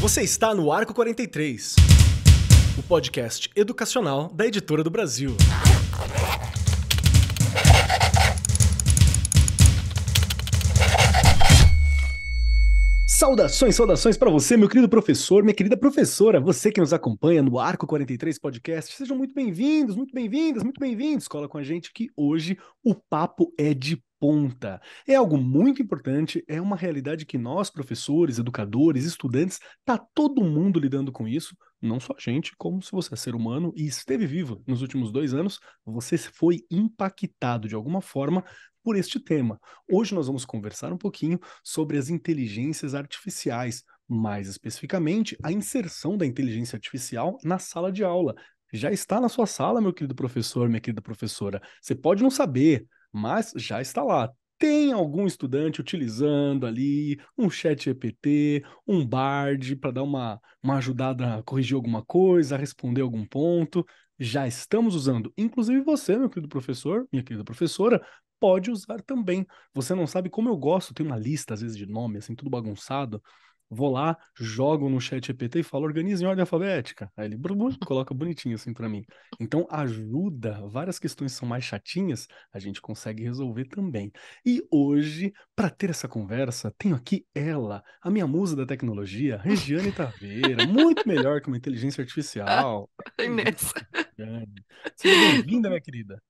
Você está no Arco 43, o podcast educacional da Editora do Brasil. Saudações para você, meu querido professor, minha querida professora, você que nos acompanha no Arco 43 Podcast. Sejam muito bem-vindos, muito bem-vindas, muito bem-vindos. Cola com a gente que hoje o papo é de ponta. É algo muito importante, é uma realidade que nós, professores, educadores, estudantes, tá todo mundo lidando com isso, não só a gente, como se você é ser humano e esteve vivo nos últimos 2 anos, você foi impactado de alguma forma por este tema. Hoje nós vamos conversar um pouquinho sobre as inteligências artificiais, mais especificamente a inserção da inteligência artificial na sala de aula. Já está na sua sala, meu querido professor, minha querida professora. Você pode não saber, mas já está lá. Tem algum estudante utilizando ali um chat GPT, um Bard, para dar uma ajudada a corrigir alguma coisa, a responder algum ponto. Já estamos usando. Inclusive você, meu querido professor, minha querida professora, pode usar também. Você não sabe como eu gosto, tem uma lista às vezes de nome, assim, tudo bagunçado. Vou lá, jogo no chat GPT e falo, organiza em ordem alfabética. Aí ele coloca bonitinho assim para mim. Então ajuda, várias questões são mais chatinhas, a gente consegue resolver também. E hoje, para ter essa conversa, tenho aqui ela, a minha musa da tecnologia, Regiane Taveira, muito melhor que uma inteligência artificial. Inteligência Nessa. Regiane. Seja bem-vinda, minha querida.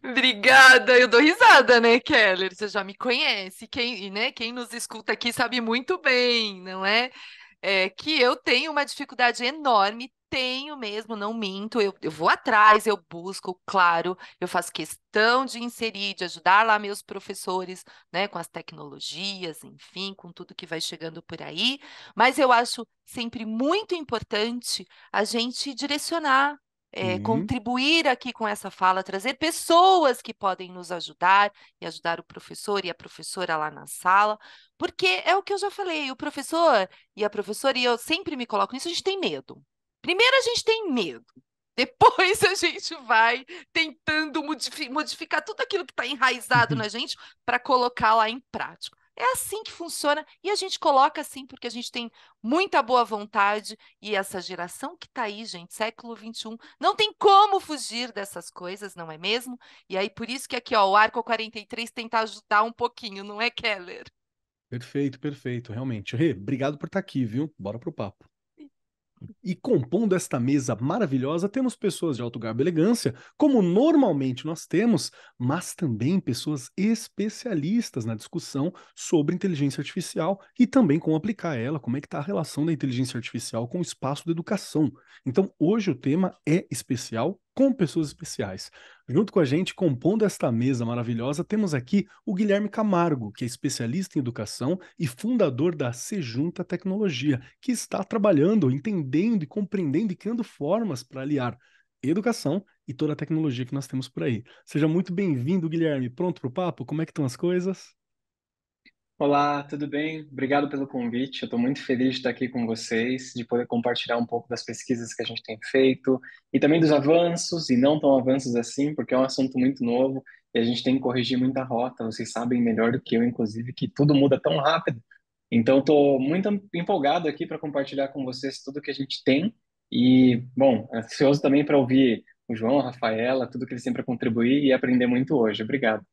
Obrigada, eu dou risada, né, Keller? Você já me conhece, quem nos escuta aqui sabe muito bem, não é? Que eu tenho uma dificuldade enorme, tenho mesmo, não minto, eu vou atrás, eu busco, claro, eu faço questão de inserir, de ajudar lá meus professores, né, com as tecnologias, enfim, com tudo que vai chegando por aí, mas eu acho sempre muito importante a gente direcionar, Sim. contribuir aqui com essa fala, trazer pessoas que podem nos ajudar e ajudar o professor e a professora lá na sala, porque é o que eu já falei, o professor e a professora, e eu sempre me coloco nisso, a gente tem medo. Primeiro a gente tem medo. Depois a gente vai tentando modificar tudo aquilo que está enraizado na gente para colocar lá em prática. É assim que funciona e a gente coloca assim porque a gente tem muita boa vontade e essa geração que está aí, gente, século XXI, não tem como fugir dessas coisas, não é mesmo? E aí por isso que aqui, ó, o Arco 43 tenta ajudar um pouquinho, não é, Keller? Perfeito, perfeito, realmente. Rê, obrigado por estar aqui, viu? Bora pro papo. E compondo esta mesa maravilhosa, temos pessoas de alto garbo e elegância, como normalmente nós temos, mas também pessoas especialistas na discussão sobre inteligência artificial e também como aplicar ela, como é que está a relação da inteligência artificial com o espaço da educação. Então, hoje o tema é especial com pessoas especiais. Junto com a gente, compondo esta mesa maravilhosa, temos aqui o Guilherme Camargo, que é especialista em educação e fundador da Sejunta Tecnologia, que está trabalhando, entendendo e compreendendo e criando formas para aliar educação e toda a tecnologia que nós temos por aí. Seja muito bem-vindo, Guilherme. Pronto para o papo? Como é que estão as coisas? Olá, tudo bem? Obrigado pelo convite. Eu estou muito feliz de estar aqui com vocês, de poder compartilhar um pouco das pesquisas que a gente tem feito e também dos avanços e não tão avanços assim, porque é um assunto muito novo e a gente tem que corrigir muita rota. Vocês sabem melhor do que eu, inclusive, que tudo muda tão rápido. Então, estou muito empolgado aqui para compartilhar com vocês tudo que a gente tem e, bom, ansioso também para ouvir o João, a Rafaela, tudo que eles têm para contribuir e aprender muito hoje. Obrigado.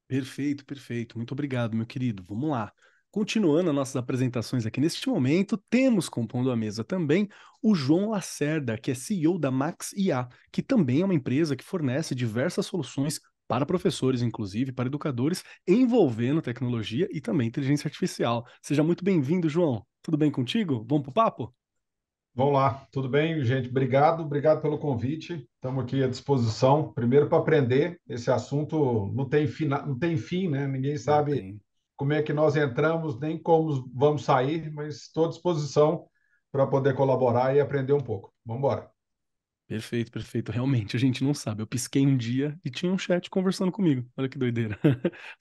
Perfeito, perfeito. Muito obrigado, meu querido. Vamos lá. Continuando as nossas apresentações aqui neste momento, temos compondo a mesa também o João Lacerda, que é CEO da Max IA, que também é uma empresa que fornece diversas soluções para professores, inclusive para educadores, envolvendo tecnologia e também inteligência artificial. Seja muito bem-vindo, João. Tudo bem contigo? Vamos pro papo? Vamos lá, tudo bem, gente? Obrigado pelo convite. Estamos aqui à disposição. Primeiro para aprender, esse assunto não tem fim, né? Ninguém Não sabe tem. como é que nós entramos, nem como vamos sair, mas estou à disposição para poder colaborar e aprender um pouco. Vamos embora. Perfeito, perfeito. Realmente, a gente não sabe. Eu pisquei um dia e tinha um chat conversando comigo. Olha que doideira.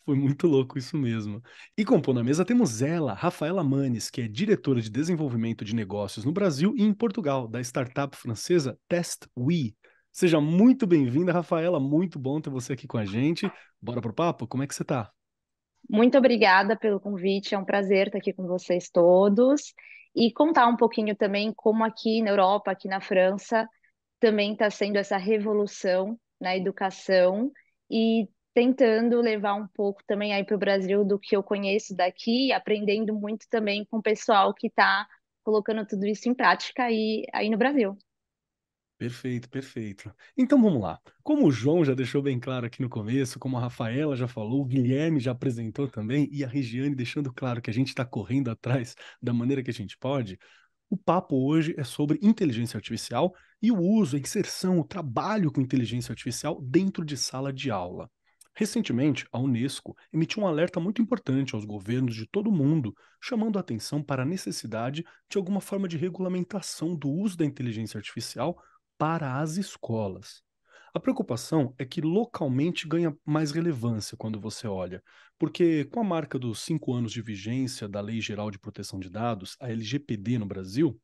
Foi muito louco isso mesmo. E compondo a mesa temos ela, Rafaela Manes, que é diretora de desenvolvimento de negócios no Brasil e em Portugal, da startup francesa TestWe. Seja muito bem-vinda, Rafaela. Muito bom ter você aqui com a gente. Bora pro papo? Como é que você tá? Muito obrigada pelo convite, é um prazer estar aqui com vocês todos. e contar um pouquinho também como aqui na Europa, aqui na França, também está sendo essa revolução na educação e tentando levar um pouco também aí para o Brasil do que eu conheço daqui, aprendendo muito também com o pessoal que está colocando tudo isso em prática aí no Brasil. Perfeito, perfeito. Então vamos lá. Como o João já deixou bem claro aqui no começo, como a Rafaela já falou, o Guilherme já apresentou também, e a Regiane deixando claro que a gente está correndo atrás da maneira que a gente pode, o papo hoje é sobre inteligência artificial e o uso, a inserção, o trabalho com inteligência artificial dentro de sala de aula. Recentemente, a Unesco emitiu um alerta muito importante aos governos de todo o mundo, chamando a atenção para a necessidade de alguma forma de regulamentação do uso da inteligência artificial para as escolas. A preocupação é que localmente ganha mais relevância quando você olha, porque com a marca dos 5 anos de vigência da Lei Geral de Proteção de Dados, a LGPD no Brasil,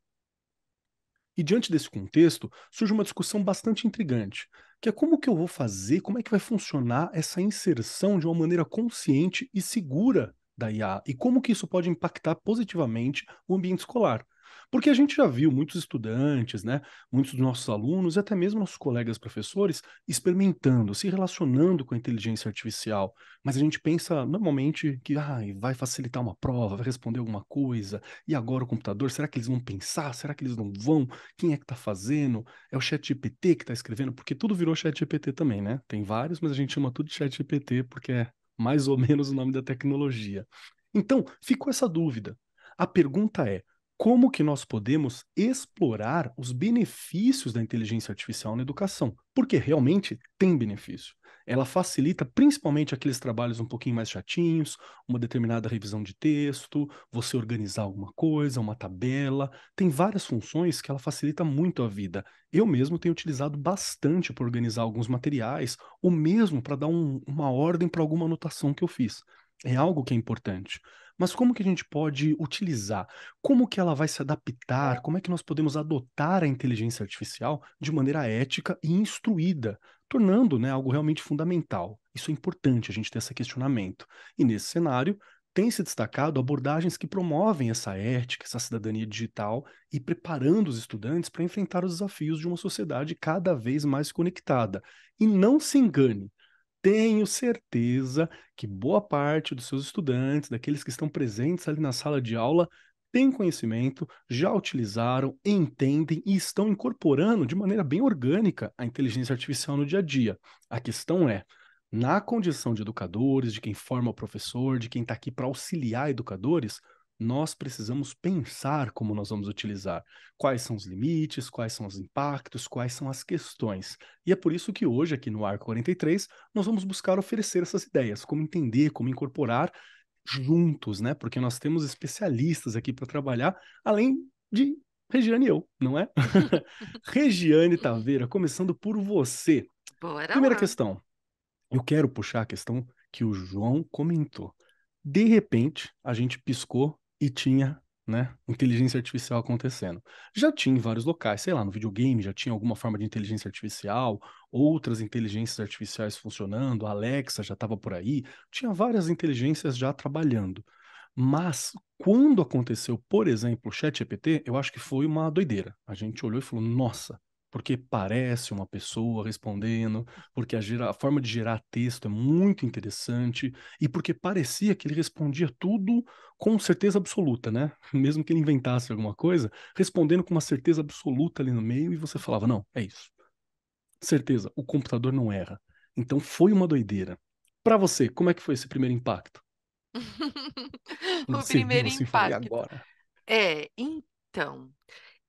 e diante desse contexto, surge uma discussão bastante intrigante, que é como que eu vou fazer, como é que vai funcionar essa inserção de uma maneira consciente e segura da IA, e como que isso pode impactar positivamente o ambiente escolar. Porque a gente já viu muitos estudantes, né, muitos dos nossos alunos e até mesmo nossos colegas professores experimentando, se relacionando com a inteligência artificial, mas a gente pensa normalmente que vai facilitar uma prova, vai responder alguma coisa, e agora o computador, será que eles vão pensar? Será que eles não vão? Quem é que está fazendo? É o ChatGPT que está escrevendo? Porque tudo virou ChatGPT também, né? Tem vários, mas a gente chama tudo de ChatGPT porque é mais ou menos o nome da tecnologia. Então, ficou essa dúvida. A pergunta é: como que nós podemos explorar os benefícios da inteligência artificial na educação? Porque realmente tem benefício. Ela facilita principalmente aqueles trabalhos um pouquinho mais chatinhos, uma determinada revisão de texto, você organizar alguma coisa, uma tabela. Tem várias funções que ela facilita muito a vida. Eu mesmo tenho utilizado bastante para organizar alguns materiais, ou mesmo para dar uma ordem para alguma anotação que eu fiz. É algo que é importante. Mas como que a gente pode utilizar? Como que ela vai se adaptar? Como é que nós podemos adotar a inteligência artificial de maneira ética e instruída, tornando, né, algo realmente fundamental? Isso é importante, a gente ter esse questionamento. E nesse cenário, tem se destacado abordagens que promovem essa ética, essa cidadania digital e preparando os estudantes para enfrentar os desafios de uma sociedade cada vez mais conectada. E não se engane, tenho certeza que boa parte dos seus estudantes, daqueles que estão presentes ali na sala de aula, têm conhecimento, já utilizaram, entendem e estão incorporando de maneira bem orgânica a inteligência artificial no dia a dia. A questão é, na condição de educadores, de quem forma o professor, de quem está aqui para auxiliar educadores, nós precisamos pensar como nós vamos utilizar, quais são os limites, quais são os impactos, quais são as questões. E é por isso que hoje, aqui no Arco 43, nós vamos buscar oferecer essas ideias, como entender, como incorporar juntos, né? Porque nós temos especialistas aqui para trabalhar, além de Regiane e eu, não é? Regiane Taveira, começando por você. Bora Primeira lá. questão. Eu quero puxar a questão que o João comentou. De repente, a gente piscou e tinha, né, inteligência artificial acontecendo. Já tinha em vários locais, sei lá, no videogame já tinha alguma forma de inteligência artificial, outras inteligências artificiais funcionando, a Alexa já estava por aí, tinha várias inteligências já trabalhando. Mas quando aconteceu, por exemplo, o ChatGPT, eu acho que foi uma doideira. A gente olhou e falou, nossa, porque parece uma pessoa respondendo, porque a forma de gerar texto é muito interessante, e porque parecia que ele respondia tudo com certeza absoluta, né? Mesmo que ele inventasse alguma coisa, respondendo com uma certeza absoluta ali no meio, e você falava, não, é isso. Certeza, o computador não erra. Então foi uma doideira. Para você, como é que foi esse primeiro impacto? Quando O você viu primeiro assim, falou, e impacto. agora? Então,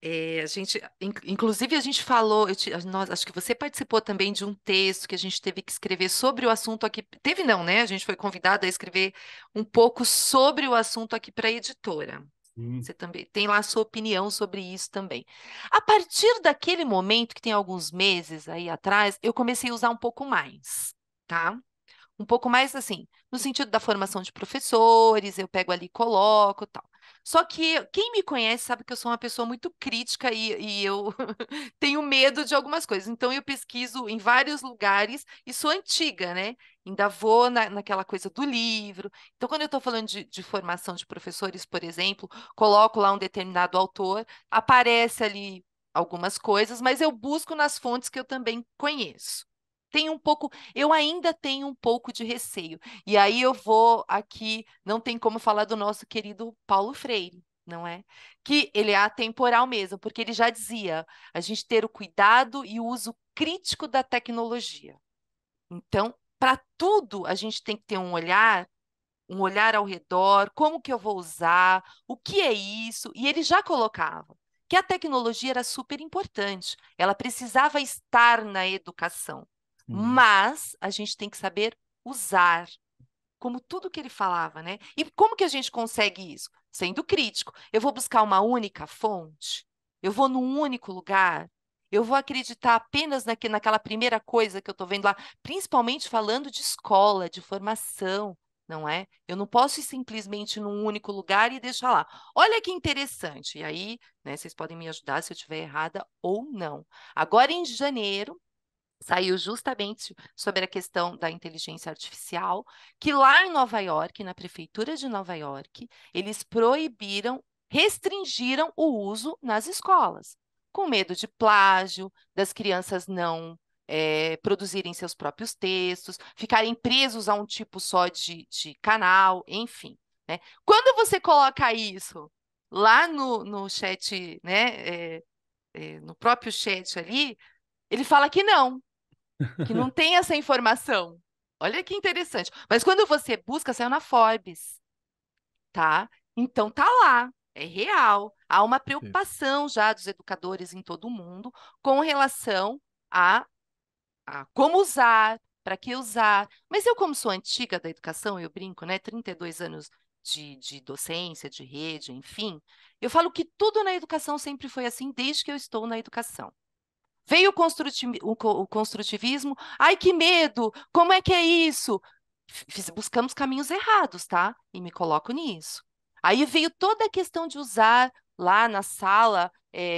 a gente, inclusive a gente falou, nós, acho que você participou também de um texto que a gente teve que escrever sobre o assunto aqui. Teve não, né? A gente foi convidado a escrever um pouco sobre o assunto aqui para a editora. Hum, Você também tem lá a sua opinião sobre isso também. A partir daquele momento, que tem alguns meses aí atrás, eu comecei a usar um pouco mais, tá? Um pouco mais assim, no sentido da formação de professores, eu pego ali e coloco, tal. Só que quem me conhece sabe que eu sou uma pessoa muito crítica e eu tenho medo de algumas coisas. Então, eu pesquiso em vários lugares e sou antiga, né? Ainda vou naquela coisa do livro. Então, quando eu estou falando de formação de professores, por exemplo, coloco lá um determinado autor, aparece ali algumas coisas, mas eu busco nas fontes que eu também conheço. Tenho um pouco, eu ainda tenho um pouco de receio. E aí eu vou aqui, não tem como falar do nosso querido Paulo Freire, não é? Que ele é atemporal mesmo, porque ele já dizia, a gente ter o cuidado e o uso crítico da tecnologia. Então, para tudo, a gente tem que ter um olhar ao redor, como que eu vou usar, o que é isso, e ele já colocava que a tecnologia era super importante, ela precisava estar na educação, mas a gente tem que saber usar, como tudo que ele falava, né? E como que a gente consegue isso? Sendo crítico. Eu vou buscar uma única fonte? Eu vou num único lugar? Eu vou acreditar apenas naquela primeira coisa que eu estou vendo lá, principalmente falando de escola, de formação, não é? Eu não posso ir simplesmente num único lugar e deixar lá. Olha que interessante. E aí, né, vocês podem me ajudar se eu estiver errada ou não. Agora, em janeiro, saiu justamente sobre a questão da inteligência artificial, que lá em Nova York, na prefeitura de Nova York, eles proibiram, restringiram o uso nas escolas, com medo de plágio, das crianças não produzirem seus próprios textos, ficarem presos a um tipo só de canal, enfim, né? Quando você coloca isso lá no chat, né, no próprio chat ali, ele fala que não tem essa informação. Olha que interessante. Mas quando você busca, saiu na Forbes, tá? Então tá lá, é real. Há uma preocupação já dos educadores em todo o mundo com relação a, a como usar, para que usar. Mas eu, como sou antiga da educação, eu brinco, né? 32 anos de docência, de rede, enfim. Eu falo que tudo na educação sempre foi assim, desde que eu estou na educação. Veio o construtivismo. Ai, que medo! Como é que é isso? Buscamos caminhos errados, tá? E me coloco nisso. Aí veio toda a questão de usar lá na sala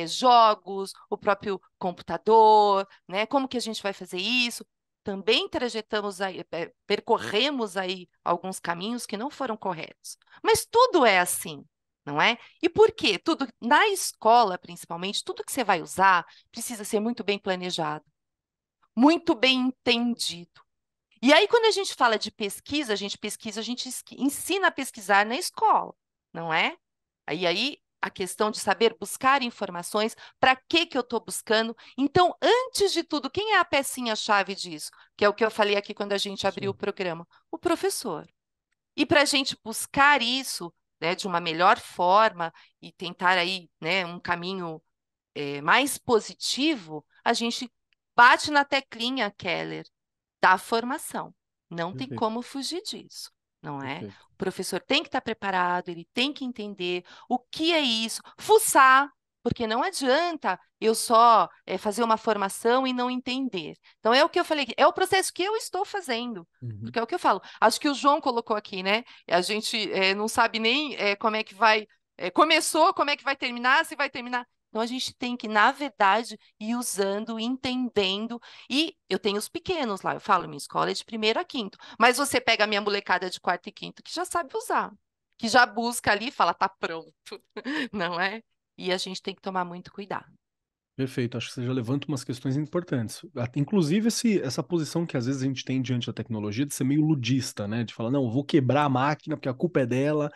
jogos, o próprio computador, né? Como que a gente vai fazer isso? Também trajetamos aí, percorremos aí alguns caminhos que não foram corretos. Mas tudo é assim, não é? E por quê? Tudo, na escola, principalmente, tudo que você vai usar precisa ser muito bem planejado, muito bem entendido. E aí, quando a gente fala de pesquisa, a gente pesquisa, a gente ensina a pesquisar na escola, não é? Aí a questão de saber buscar informações, para que eu estou buscando. Então, antes de tudo, quem é a pecinha-chave disso? Que é o que eu falei aqui quando a gente abriu o programa. O professor. E para a gente buscar isso, né, de uma melhor forma e tentar aí, né, um caminho mais positivo, a gente bate na teclinha, Keller, da formação. Não tem Perfeito, como fugir disso, não é? perfeito. O professor tem que estar preparado, ele tem que entender o que é isso, fuçar, porque não adianta eu só fazer uma formação e não entender. Então, é o que eu falei, é o processo que eu estou fazendo, Uhum. porque é o que eu falo. Acho que o João colocou aqui, né? A gente não sabe nem como é que vai. Começou, como é que vai terminar, se vai terminar. Então, a gente tem que, na verdade, ir usando, entendendo. E eu tenho os pequenos lá, eu falo, minha escola é de primeiro a quinto. Mas você pega a minha molecada de quarto e quinto, que já sabe usar, que já busca ali e fala, tá pronto, não é? E a gente tem que tomar muito cuidado. Perfeito, acho que você já levanta umas questões importantes. Inclusive, essa posição que às vezes a gente tem diante da tecnologia de ser meio ludista, né? De falar, não, eu vou quebrar a máquina porque a culpa é dela.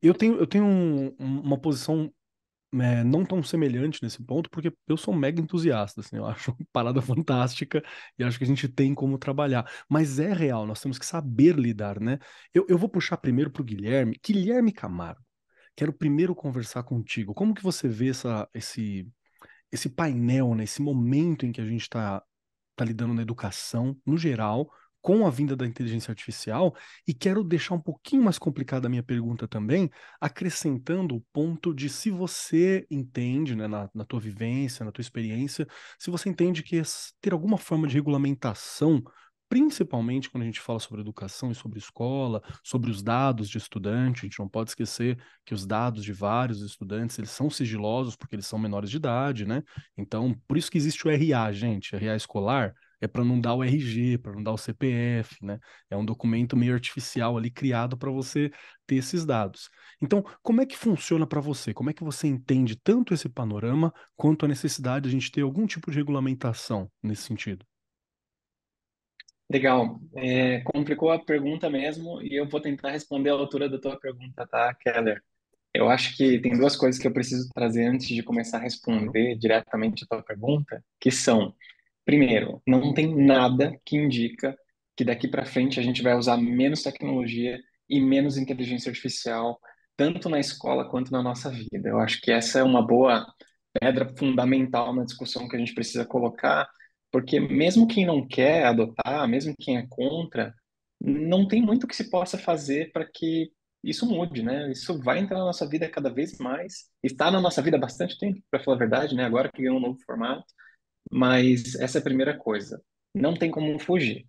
E eu tenho uma posição não tão semelhante nesse ponto, porque eu sou um mega entusiasta, assim, eu acho uma parada fantástica e acho que a gente tem como trabalhar. Mas é real, nós temos que saber lidar, né? Eu vou puxar primeiro para o Guilherme. Guilherme Camargo, quero primeiro conversar contigo. Como que você vê esse painel, né, esse momento em que a gente está lidando na educação, no geral, com a vinda da inteligência artificial, e quero deixar um pouquinho mais complicada a minha pergunta também, acrescentando o ponto de se você entende, né, na tua vivência, na tua experiência, se você entende que ter alguma forma de regulamentação principalmente quando a gente fala sobre educação e sobre escola, sobre os dados de estudante. A gente não pode esquecer que os dados de vários estudantes, eles são sigilosos porque eles são menores de idade, né? Então, por isso que existe o RA, gente, RA escolar. É para não dar o RG, para não dar o CPF, né? É um documento meio artificial ali criado para você ter esses dados. Então, como é que funciona para você? Como é que você entende tanto esse panorama quanto a necessidade de a gente ter algum tipo de regulamentação nesse sentido? Legal. Complicou a pergunta mesmo e eu vou tentar responder à altura da tua pergunta, tá, Keller? Eu acho que tem duas coisas que eu preciso trazer antes de começar a Claro. responder diretamente a tua pergunta, que são, primeiro, não tem nada que indica que daqui para frente a gente vai usar menos tecnologia e menos inteligência artificial, tanto na escola quanto na nossa vida. Eu acho que essa é uma boa pedra fundamental na discussão que a gente precisa colocar, porque mesmo quem não quer adotar, mesmo quem é contra, não tem muito que se possa fazer para que isso mude, né? Isso vai entrar na nossa vida cada vez mais. Está na nossa vida há bastante tempo, para falar a verdade, né? Agora que ganhou um novo formato. Mas essa é a primeira coisa. Não tem como fugir.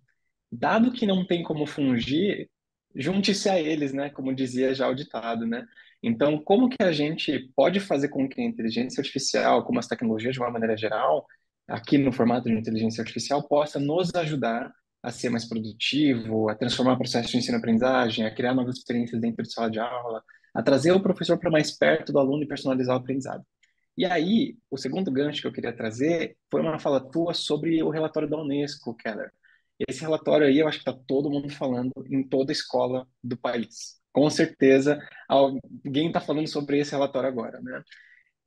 Dado que não tem como fugir, junte-se a eles, né? Como dizia já o ditado, né? Então, como que a gente pode fazer com que a inteligência artificial, como as tecnologias de uma maneira geral, aqui no formato de inteligência artificial, possa nos ajudar a ser mais produtivo, a transformar o processo de ensino-aprendizagem, a criar novas experiências dentro de sala de aula, a trazer o professor para mais perto do aluno e personalizar o aprendizado. E aí, o segundo gancho que eu queria trazer foi uma fala tua sobre o relatório da Unesco, Keller. Esse relatório aí, eu acho que está todo mundo falando em toda escola do país. Com certeza, alguém está falando sobre esse relatório agora, né?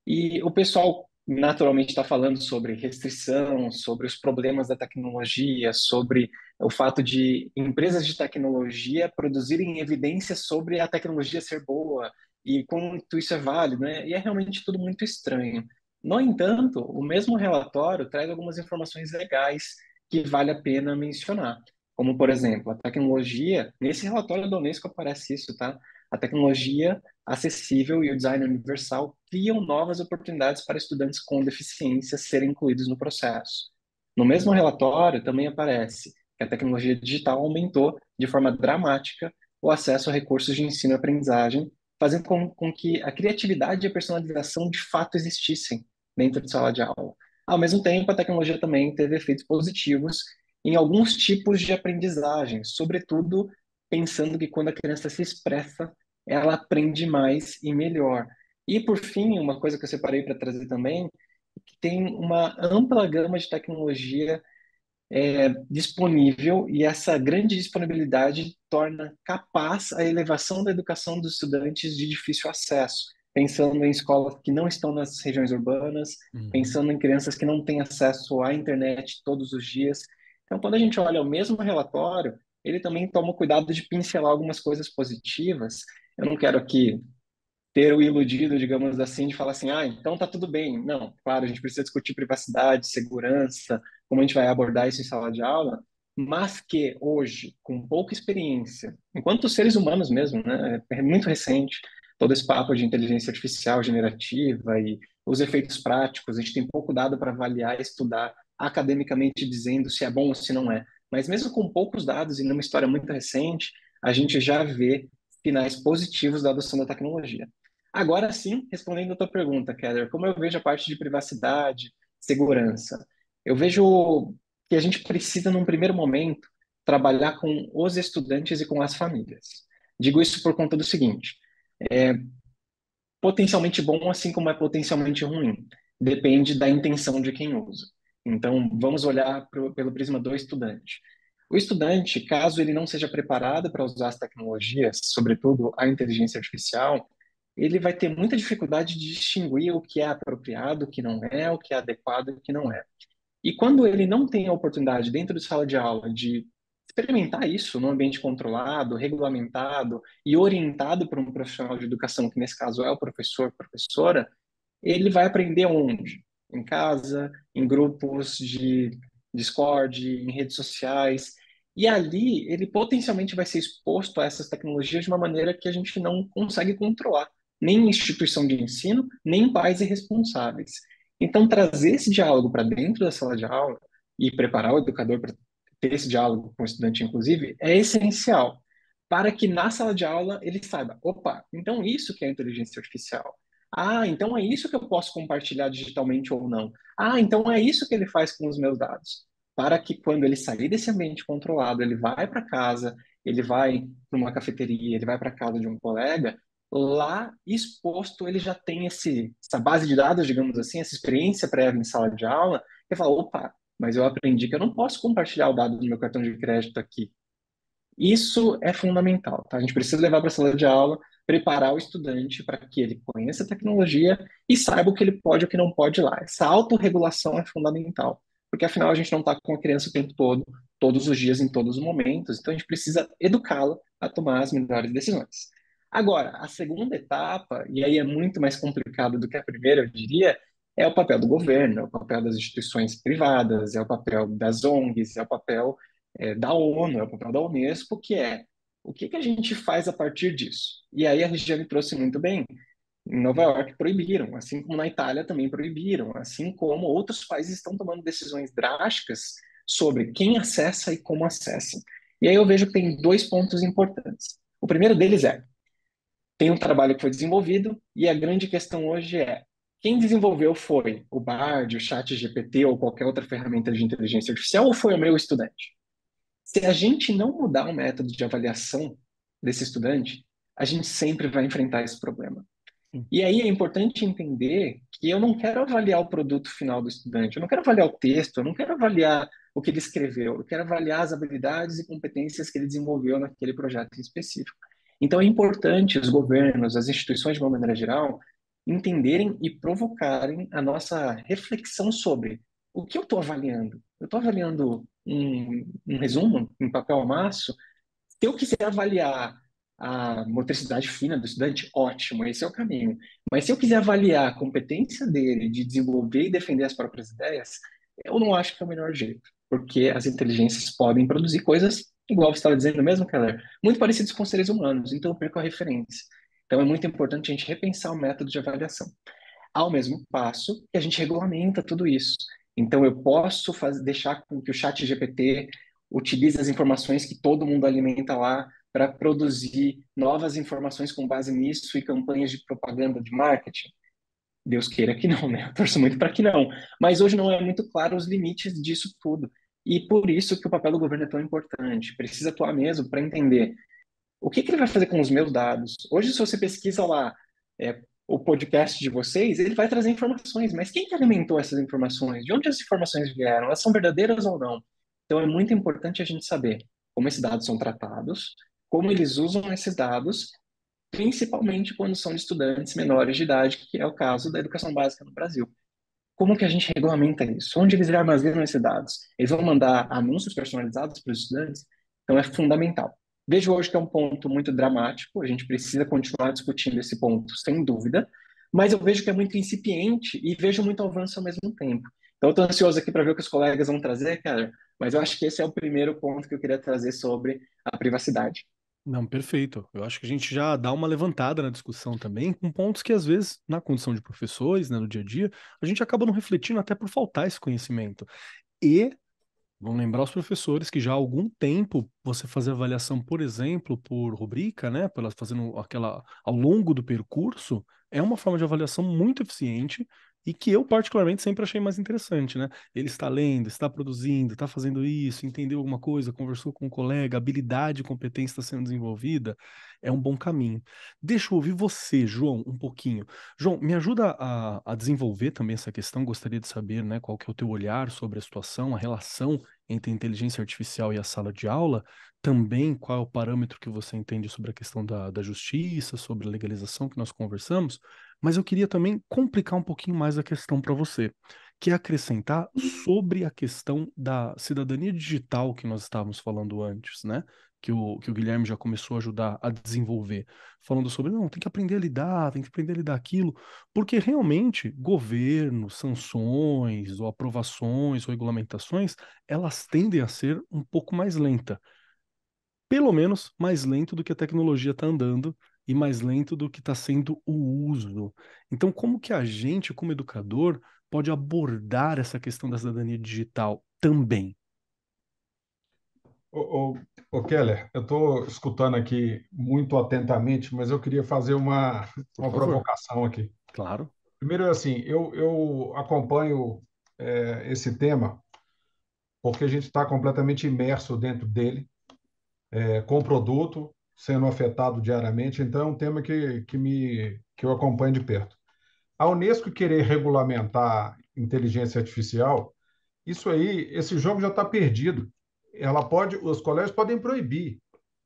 E o pessoal naturalmente está falando sobre restrição, sobre os problemas da tecnologia, sobre o fato de empresas de tecnologia produzirem evidências sobre a tecnologia ser boa e quanto isso é válido, né? E é realmente tudo muito estranho. No entanto, o mesmo relatório traz algumas informações legais que vale a pena mencionar. Como, por exemplo, a tecnologia, nesse relatório da Unesco aparece isso, tá? A tecnologia acessível e o design universal criam novas oportunidades para estudantes com deficiência serem incluídos no processo. No mesmo relatório, também aparece que a tecnologia digital aumentou de forma dramática o acesso a recursos de ensino e aprendizagem, fazendo com que a criatividade e a personalização de fato existissem dentro de sala de aula. Ao mesmo tempo, a tecnologia também teve efeitos positivos em alguns tipos de aprendizagem, sobretudo pensando que quando a criança se expressa, ela aprende mais e melhor. E, por fim, uma coisa que eu separei para trazer também, que tem uma ampla gama de tecnologia disponível e essa grande disponibilidade torna capaz a elevação da educação dos estudantes de difícil acesso, pensando em escolas que não estão nas regiões urbanas, Uhum. pensando em crianças que não têm acesso à internet todos os dias. Então, quando a gente olha o mesmo relatório, ele também toma cuidado de pincelar algumas coisas positivas. Eu não quero aqui ter o iludido, digamos assim, de falar assim, ah, então tá tudo bem. Não, claro, a gente precisa discutir privacidade, segurança, como a gente vai abordar isso em sala de aula, mas que hoje, com pouca experiência, enquanto seres humanos mesmo, né, é muito recente, todo esse papo de inteligência artificial generativa e os efeitos práticos, a gente tem pouco dado para avaliar e estudar academicamente dizendo se é bom ou se não é. Mas mesmo com poucos dados e numa história muito recente, a gente já vê sinais positivos da adoção da tecnologia. Agora sim, respondendo a tua pergunta, Keller, como eu vejo a parte de privacidade, segurança? Eu vejo que a gente precisa, num primeiro momento, trabalhar com os estudantes e com as famílias. Digo isso por conta do seguinte: potencialmente bom, assim como é potencialmente ruim. Depende da intenção de quem usa. Então, vamos olhar pelo prisma do estudante. O estudante, caso ele não seja preparado para usar as tecnologias, sobretudo a inteligência artificial, ele vai ter muita dificuldade de distinguir o que é apropriado, o que não é, o que é adequado e o que não é. E quando ele não tem a oportunidade dentro de sala de aula de experimentar isso num ambiente controlado, regulamentado e orientado por um profissional de educação, que nesse caso é o professor, professora, ele vai aprender onde? Em casa, em grupos de Discord, em redes sociais. E ali ele potencialmente vai ser exposto a essas tecnologias de uma maneira que a gente não consegue controlar, nem em instituição de ensino, nem pais e responsáveis. Então, trazer esse diálogo para dentro da sala de aula e preparar o educador para ter esse diálogo com o estudante, inclusive, é essencial para que na sala de aula ele saiba, opa, então isso que é inteligência artificial. Ah, então é isso que eu posso compartilhar digitalmente ou não. Ah, então é isso que ele faz com os meus dados. Para que quando ele sair desse ambiente controlado, ele vai para casa, ele vai para uma cafeteria, ele vai para casa de um colega, lá exposto ele já tem essa base de dados, digamos assim, essa experiência prévia em sala de aula, e fala, opa, mas eu aprendi que eu não posso compartilhar o dado do meu cartão de crédito aqui. Isso é fundamental, tá? A gente precisa levar para a sala de aula, preparar o estudante para que ele conheça a tecnologia e saiba o que ele pode e o que não pode lá. Essa autorregulação é fundamental, porque afinal a gente não está com a criança o tempo todo, todos os dias, em todos os momentos, então a gente precisa educá-la a tomar as melhores decisões. Agora, a segunda etapa, e aí é muito mais complicado do que a primeira, eu diria, é o papel do governo, é o papel das instituições privadas, é o papel das ONGs, é o papel da ONU, é o papel da Unesco, que é o que que a gente faz a partir disso? E aí a Regiane trouxe muito bem. Em Nova York proibiram, assim como na Itália também proibiram, assim como outros países estão tomando decisões drásticas sobre quem acessa e como acessa. E aí eu vejo que tem dois pontos importantes. O primeiro deles é, tem um trabalho que foi desenvolvido e a grande questão hoje é, quem desenvolveu foi o Bard, o ChatGPT ou qualquer outra ferramenta de inteligência artificial ou foi o meu estudante? Se a gente não mudar o método de avaliação desse estudante, a gente sempre vai enfrentar esse problema. E aí é importante entender que eu não quero avaliar o produto final do estudante, eu não quero avaliar o texto, eu não quero avaliar o que ele escreveu, eu quero avaliar as habilidades e competências que ele desenvolveu naquele projeto em específico. Então é importante os governos, as instituições de uma maneira geral, entenderem e provocarem a nossa reflexão sobre o que eu estou avaliando. Eu estou avaliando um resumo, um papel amasso. Se eu quiser avaliar a motricidade fina do estudante, ótimo, esse é o caminho. Mas se eu quiser avaliar a competência dele de desenvolver e defender as próprias ideias, eu não acho que é o melhor jeito, porque as inteligências podem produzir coisas, igual você estava dizendo mesmo, Keller, muito parecidas com os seres humanos, então eu perco a referência. Então é muito importante a gente repensar o método de avaliação. Ao mesmo passo que a gente regulamenta tudo isso. Então, eu posso deixar com que o chat GPT utilize as informações que todo mundo alimenta lá para produzir novas informações com base nisso e campanhas de propaganda de marketing? Deus queira que não, né? Eu torço muito para que não. Mas hoje não é muito claro os limites disso tudo. E por isso que o papel do governo é tão importante. Precisa atuar mesmo para entender o que que ele vai fazer com os meus dados? Hoje, se você pesquisa lá o podcast de vocês, ele vai trazer informações, mas quem que alimentou essas informações? De onde as informações vieram? Elas são verdadeiras ou não? Então, é muito importante a gente saber como esses dados são tratados, como eles usam esses dados, principalmente quando são de estudantes menores de idade, que é o caso da educação básica no Brasil. Como que a gente regulamenta isso? Onde eles armazenam esses dados? Eles vão mandar anúncios personalizados para os estudantes? Então é fundamental. Vejo hoje que é um ponto muito dramático, a gente precisa continuar discutindo esse ponto, sem dúvida, mas eu vejo que é muito incipiente e vejo muito avanço ao mesmo tempo. Então eu estou ansioso aqui para ver o que os colegas vão trazer, cara, mas eu acho que esse é o primeiro ponto que eu queria trazer sobre a privacidade. Não, perfeito. Eu acho que a gente já dá uma levantada na discussão também, com pontos que às vezes, na condição de professores, né, no dia a dia, a gente acaba não refletindo até por faltar esse conhecimento. E vamos lembrar os professores que já há algum tempo você fazer avaliação, por exemplo, por rubrica, né, pelas fazendo aquela ao longo do percurso, é uma forma de avaliação muito eficiente e que eu particularmente sempre achei mais interessante, né? Ele está lendo, está produzindo, está fazendo isso, entendeu alguma coisa, conversou com um colega, habilidade e competência está sendo desenvolvida, é um bom caminho. Deixa eu ouvir você, João, um pouquinho. João, me ajuda a desenvolver também essa questão. Gostaria de saber, né, qual que é o teu olhar sobre a situação, a relação entre a inteligência artificial e a sala de aula, também qual é o parâmetro que você entende sobre a questão da justiça, sobre a legalização que nós conversamos, mas eu queria também complicar um pouquinho mais a questão para você, que é acrescentar sobre a questão da cidadania digital que nós estávamos falando antes, né? Que o Guilherme já começou a ajudar a desenvolver, falando sobre, não, tem que aprender a lidar, tem que aprender a lidar aquilo, porque realmente governo, sanções, ou aprovações, ou regulamentações, elas tendem a ser um pouco mais lenta. Pelo menos mais lento do que a tecnologia está andando e mais lento do que está sendo o uso. Então, como que a gente, como educador, pode abordar essa questão da cidadania digital também? Ô, Keller, eu estou escutando aqui muito atentamente, mas eu queria fazer Por uma favor. provocação aqui. Claro. Primeiro, assim, eu acompanho esse tema porque a gente está completamente imerso dentro dele, com o produto sendo afetado diariamente, então é um tema que eu acompanho de perto. A Unesco querer regulamentar inteligência artificial, isso aí, esse jogo já está perdido. Os colégios podem proibir,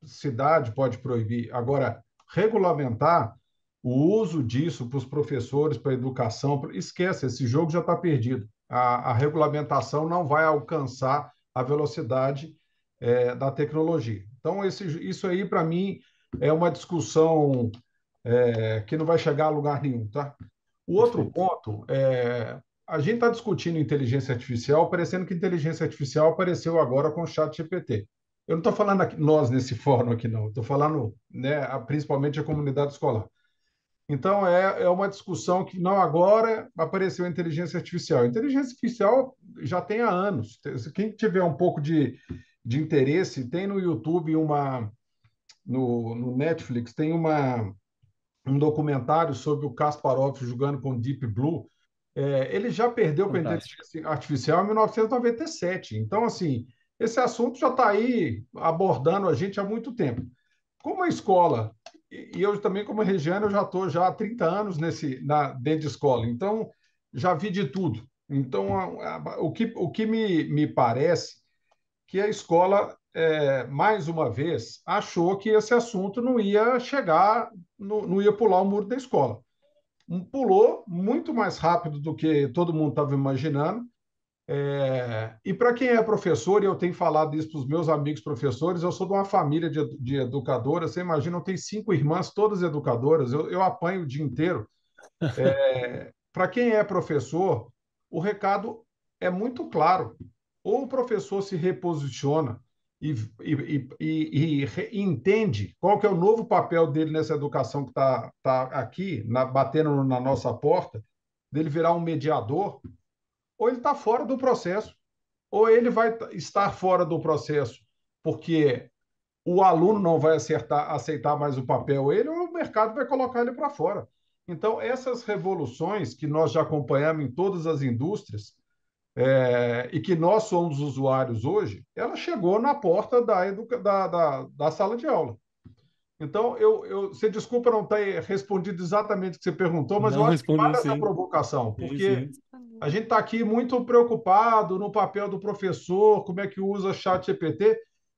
cidade pode proibir. Agora, regulamentar o uso disso para os professores, para a educação, esquece, esse jogo já está perdido. A regulamentação não vai alcançar a velocidade da tecnologia. Então, isso aí, para mim, é uma discussão que não vai chegar a lugar nenhum, tá? O outro Perfeito. ponto a gente está discutindo inteligência artificial, parecendo que inteligência artificial apareceu agora com o chat GPT. Eu não estou falando aqui, nós nesse fórum aqui, não. Estou falando, né, principalmente a comunidade escolar. Então, é uma discussão que não agora apareceu a inteligência artificial. A inteligência artificial já tem há anos. Quem tiver um pouco de interesse, tem no YouTube no Netflix, tem um documentário sobre o Kasparov jogando com Deep Blue. Ele já perdeu para a Fantástico. inteligência artificial em 1997. Então, assim, esse assunto já está aí abordando a gente há muito tempo. Como a escola, e eu também como Regiane, eu já estou já há 30 anos dentro de escola, então já vi de tudo. Então, o que me parece que a escola, mais uma vez, achou que esse assunto não ia chegar, não ia pular o muro da escola. Pulou muito mais rápido do que todo mundo estava imaginando. E para quem é professor, e eu tenho falado isso para os meus amigos professores, eu sou de uma família de educadoras. Você imagina, eu tenho 5 irmãs, todas educadoras, eu apanho o dia inteiro. Para quem é professor, o recado é muito claro. Ou o professor se reposiciona e entende qual que é o novo papel dele nessa educação que está aqui, batendo na nossa porta, dele virar um mediador, ou ele está fora do processo, ou ele vai estar fora do processo porque o aluno não vai aceitar mais o papel ele, ou o mercado vai colocar ele para fora. Então, essas revoluções que nós já acompanhamos em todas as indústrias, e que nós somos usuários hoje, ela chegou na porta da sala de aula. Então, você desculpa não ter respondido exatamente o que você perguntou, mas eu Não acho que respondeu vale essa sim. provocação, Sim, porque sim. a gente está aqui muito preocupado no papel do professor, como é que usa chat GPT.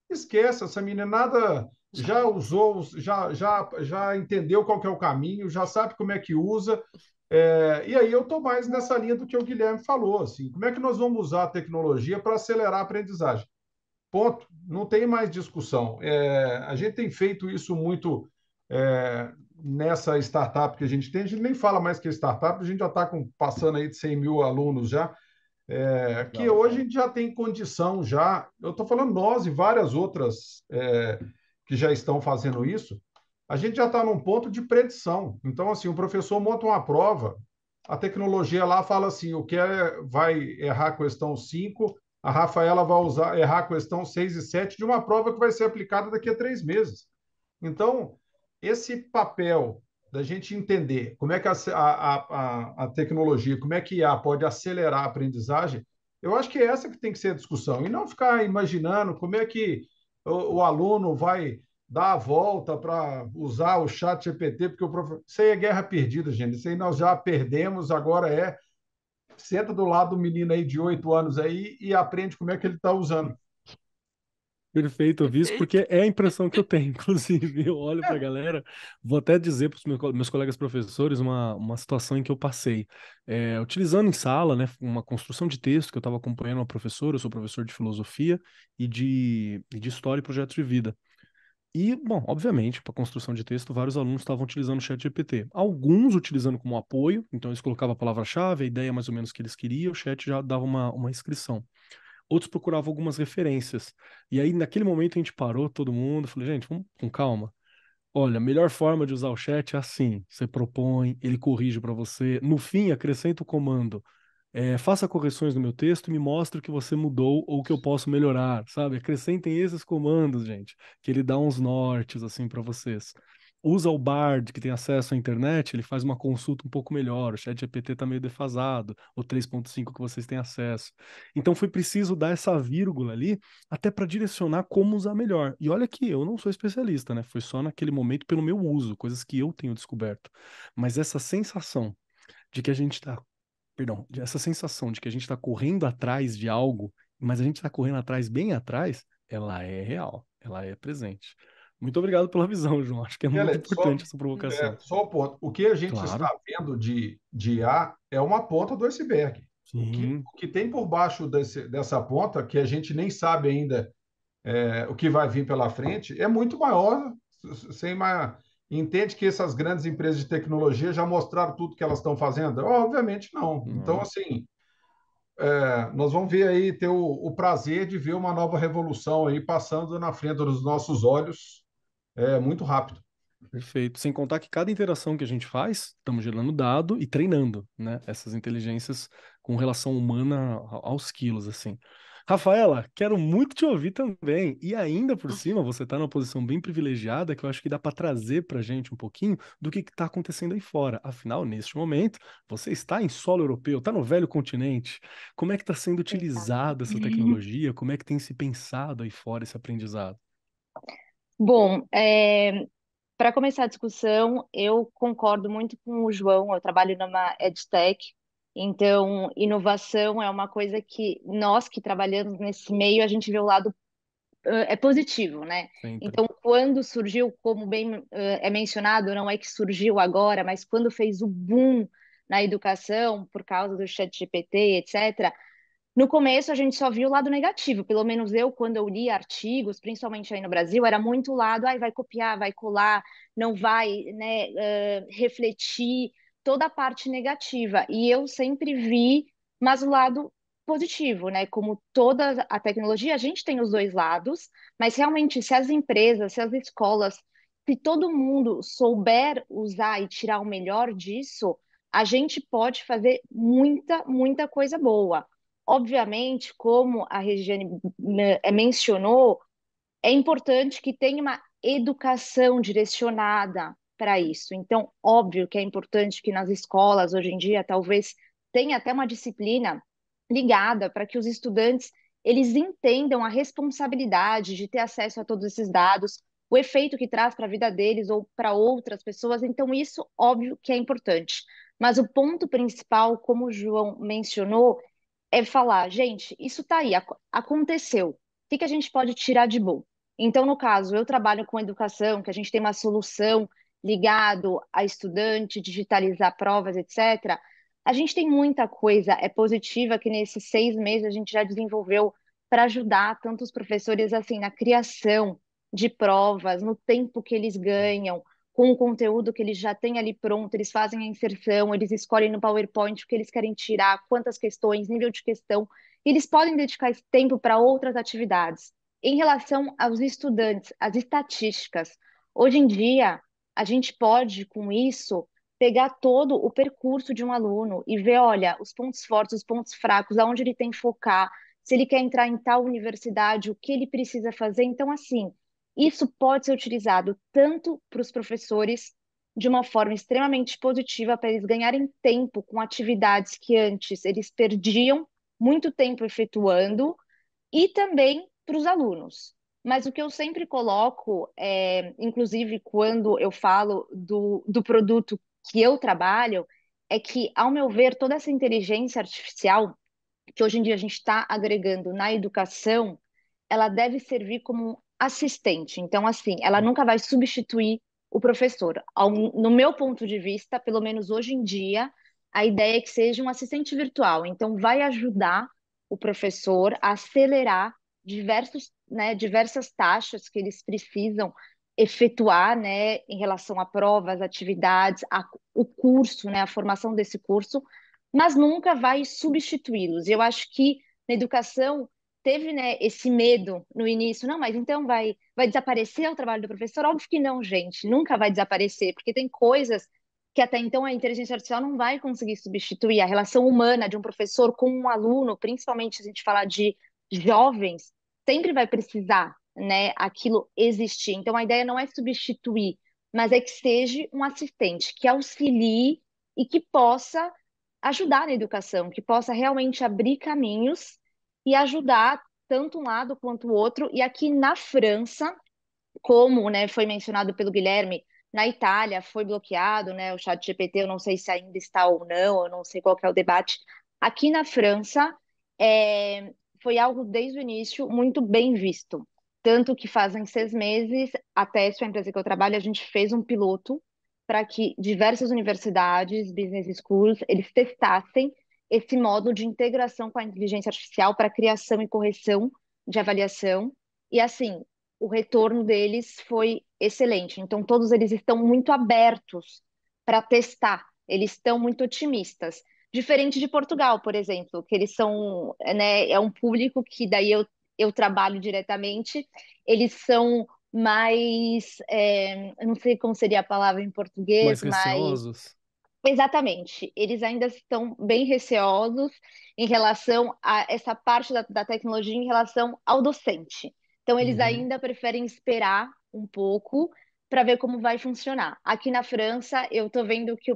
Esquece, essa meninada Já. já usou, já entendeu qual que é o caminho, já sabe como é que usa. E aí eu estou mais nessa linha do que o Guilherme falou, assim, como é que nós vamos usar a tecnologia para acelerar a aprendizagem? Ponto. Não tem mais discussão. A gente tem feito isso muito nessa startup que a gente tem. A gente nem fala mais que é startup, a gente já está passando aí de 100 mil alunos já, que Legal. hoje a gente já tem condição já. Eu estou falando nós e várias outras que já estão fazendo isso. A gente já está num ponto de predição. Então, assim, o professor monta uma prova, a tecnologia lá fala assim, o que vai errar a questão 5, a Rafaela vai errar a questão 6 e 7 de uma prova que vai ser aplicada daqui a 3 meses. Então, esse papel da gente entender como é que a tecnologia, como é que a pode acelerar a aprendizagem, eu acho que é essa que tem que ser a discussão, e não ficar imaginando como é que o aluno vai dar a volta para usar o chat GPT, porque isso aí é guerra perdida, gente. Isso aí nós já perdemos, agora senta do lado do menino aí de 8 anos aí e aprende como é que ele está usando. Perfeito, eu vi isso Perfeito. porque é a impressão que eu tenho. Inclusive, eu olho para a galera, vou até dizer para os meus colegas professores uma situação em que eu passei. Utilizando em sala, né, uma construção de texto que eu estava acompanhando uma professora, eu sou professor de filosofia e de história e projetos de vida. E, bom, obviamente, para construção de texto, vários alunos estavam utilizando o ChatGPT. Alguns utilizando como apoio, então eles colocavam a palavra-chave, a ideia mais ou menos que eles queriam, o chat já dava uma inscrição. Outros procuravam algumas referências. E aí, naquele momento, a gente parou, todo mundo, falei, gente, vamos com calma. Olha, a melhor forma de usar o chat é assim: você propõe, ele corrige para você. No fim, acrescenta o comando. Faça correções no meu texto e me mostre o que você mudou ou o que eu posso melhorar, sabe? Acrescentem esses comandos, gente, que ele dá uns nortes assim para vocês. Usa o Bard, que tem acesso à internet, ele faz uma consulta um pouco melhor. O ChatGPT está meio defasado, o 3.5 que vocês têm acesso. Então foi preciso dar essa vírgula ali, até para direcionar como usar melhor. E olha que eu não sou especialista, né? Foi só naquele momento pelo meu uso, coisas que eu tenho descoberto. Mas essa sensação de que a gente está essa sensação de que a gente está correndo atrás de algo, mas a gente está correndo atrás, bem atrás, ela é real, ela é presente. Muito obrigado pela visão, João. Acho que é muito Kelly, importante essa provocação. só um ponto. O que a gente Claro, está vendo de IA é uma ponta do iceberg. sim. O que tem por baixo dessa ponta, que a gente nem sabe ainda o que vai vir pela frente, é muito maior. Sem uma, entende que essas grandes empresas de tecnologia já mostraram tudo que elas estão fazendo? Obviamente não. Então, Não, assim, nós vamos ver aí, ter o prazer de ver uma nova revolução aí passando na frente dos nossos olhos muito rápido. perfeito. Sem contar que cada interação que a gente faz, estamos gerando dado e treinando, né? Essas inteligências com relação humana aos quilos, assim. Rafaela, quero muito te ouvir também. E ainda por cima, você está numa posição bem privilegiada que eu acho que dá para trazer para a gente um pouquinho do que está acontecendo aí fora. Afinal, neste momento, você está em solo europeu, está no velho continente. Como é que está sendo Exato. utilizada essa tecnologia? Como é que tem se pensado aí fora esse aprendizado? Bom, para começar a discussão, eu concordo muito com o João. Eu trabalho numa EdTech, então inovação é uma coisa que nós que trabalhamos nesse meio, a gente vê o lado é positivo, né? Sempre. Então, quando surgiu, como bem é mencionado, não é que surgiu agora, mas quando fez o boom na educação por causa do ChatGPT, etc. No começo a gente só viu o lado negativo, pelo menos eu, quando eu li artigos, principalmente aí no Brasil, era muito o lado, ai, vai copiar, vai colar, não vai, né, refletir toda a parte negativa. E eu sempre vi, mas o lado positivo, né? Como toda a tecnologia, a gente tem os dois lados, mas realmente se as empresas, se as escolas, se todo mundo souber usar e tirar o melhor disso, a gente pode fazer muita, muita coisa boa. Obviamente, como a Regiane mencionou, é importante que tenha uma educação direcionada para isso. Então, óbvio que é importante que nas escolas, hoje em dia, talvez tenha até uma disciplina ligada para que os estudantes eles entendam a responsabilidade de ter acesso a todos esses dados, o efeito que traz para a vida deles ou para outras pessoas. Então, isso, óbvio que é importante. Mas o ponto principal, como o João mencionou, é falar, gente, isso tá aí, aconteceu. O que que a gente pode tirar de bom? Então, no caso, eu trabalho com educação, que a gente tem uma solução ligado a estudante, digitalizar provas, etc. A gente tem muita coisa, é positiva que nesses 6 meses a gente já desenvolveu para ajudar tanto os professores assim na criação de provas, no tempo que eles ganham, com o conteúdo que eles já têm ali pronto, eles fazem a inserção, eles escolhem no PowerPoint o que eles querem tirar, quantas questões, nível de questão, e eles podem dedicar esse tempo para outras atividades. Em relação aos estudantes, as estatísticas, hoje em dia, a gente pode, com isso, pegar todo o percurso de um aluno e ver, olha, os pontos fortes, os pontos fracos, aonde ele tem que focar, se ele quer entrar em tal universidade, o que ele precisa fazer. Então, assim, isso pode ser utilizado tanto para os professores de uma forma extremamente positiva para eles ganharem tempo com atividades que antes eles perdiam muito tempo efetuando e também para os alunos. Mas o que eu sempre coloco, inclusive quando eu falo do produto que eu trabalho, é que, ao meu ver, toda essa inteligência artificial que hoje em dia a gente está agregando na educação, ela deve servir como um assistente. Então, assim, ela nunca vai substituir o professor. No meu ponto de vista, pelo menos hoje em dia, a ideia é que seja um assistente virtual. Então, vai ajudar o professor a acelerar diversas taxas que eles precisam efetuar, né, em relação a provas, atividades, o curso, né, a formação desse curso, mas nunca vai substituí-los. E eu acho que na educação teve, né, esse medo no início, não, mas então vai desaparecer o trabalho do professor? Óbvio que não, gente, nunca vai desaparecer, porque tem coisas que até então a inteligência artificial não vai conseguir substituir a relação humana de um professor com um aluno, principalmente se a gente falar de jovens, sempre vai precisar, né, aquilo existir. Então a ideia não é substituir, mas é que seja um assistente que auxilie e que possa ajudar na educação, que possa realmente abrir caminhos e ajudar tanto um lado quanto o outro. E aqui na França, como, né, foi mencionado pelo Guilherme, na Itália foi bloqueado, né, o chat GPT, eu não sei se ainda está ou não, eu não sei qual que é o debate. Aqui na França, foi algo desde o início muito bem visto. Tanto que fazem 6 meses, a TESP, a empresa que eu trabalho, a gente fez um piloto para que diversas universidades, business schools, eles testassem esse modo de integração com a inteligência artificial para criação e correção de avaliação. E assim, o retorno deles foi excelente. Então, todos eles estão muito abertos para testar, eles estão muito otimistas. Diferente de Portugal, por exemplo, que eles são, né, é um público que daí eu trabalho diretamente, eles são mais, eu não sei como seria a palavra em Mais português, mas receosos? exatamente, eles ainda estão bem receosos em relação a essa parte da tecnologia em relação ao docente. Então, eles Uhum. ainda preferem esperar um pouco para ver como vai funcionar. Aqui na França, eu estou vendo que,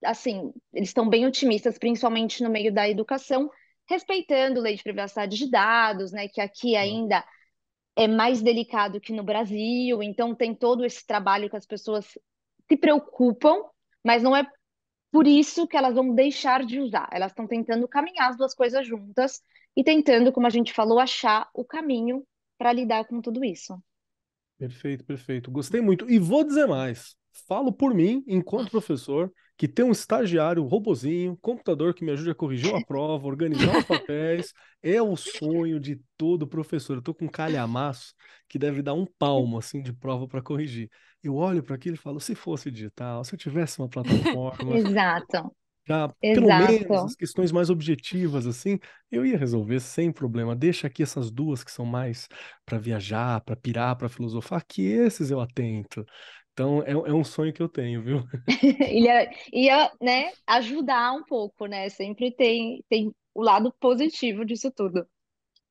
assim, eles estão bem otimistas, principalmente no meio da educação, respeitando lei de privacidade de dados, né, que aqui Tá. ainda é mais delicado que no Brasil. Então, tem todo esse trabalho que as pessoas se preocupam, mas não é por isso que elas vão deixar de usar. Elas estão tentando caminhar as duas coisas juntas e tentando, como a gente falou, achar o caminho para lidar com tudo isso. Perfeito, perfeito. Gostei muito. E vou dizer mais. Falo por mim, enquanto professor, que ter um estagiário, um robozinho, computador que me ajude a corrigir uma prova, organizar os papéis, é o sonho de todo professor. Eu tô com um calhamaço que deve dar um palmo assim de prova para corrigir. Eu olho para aquilo e falo, se fosse digital, se eu tivesse uma plataforma, Exato, já pelo menos as exato. questões mais objetivas assim, eu ia resolver sem problema. Deixa aqui essas duas que são mais para viajar, para pirar, para filosofar, que esses eu atento. Então é um sonho que eu tenho, viu? Ia, né, ajudar um pouco, né? Sempre tem o lado positivo disso tudo.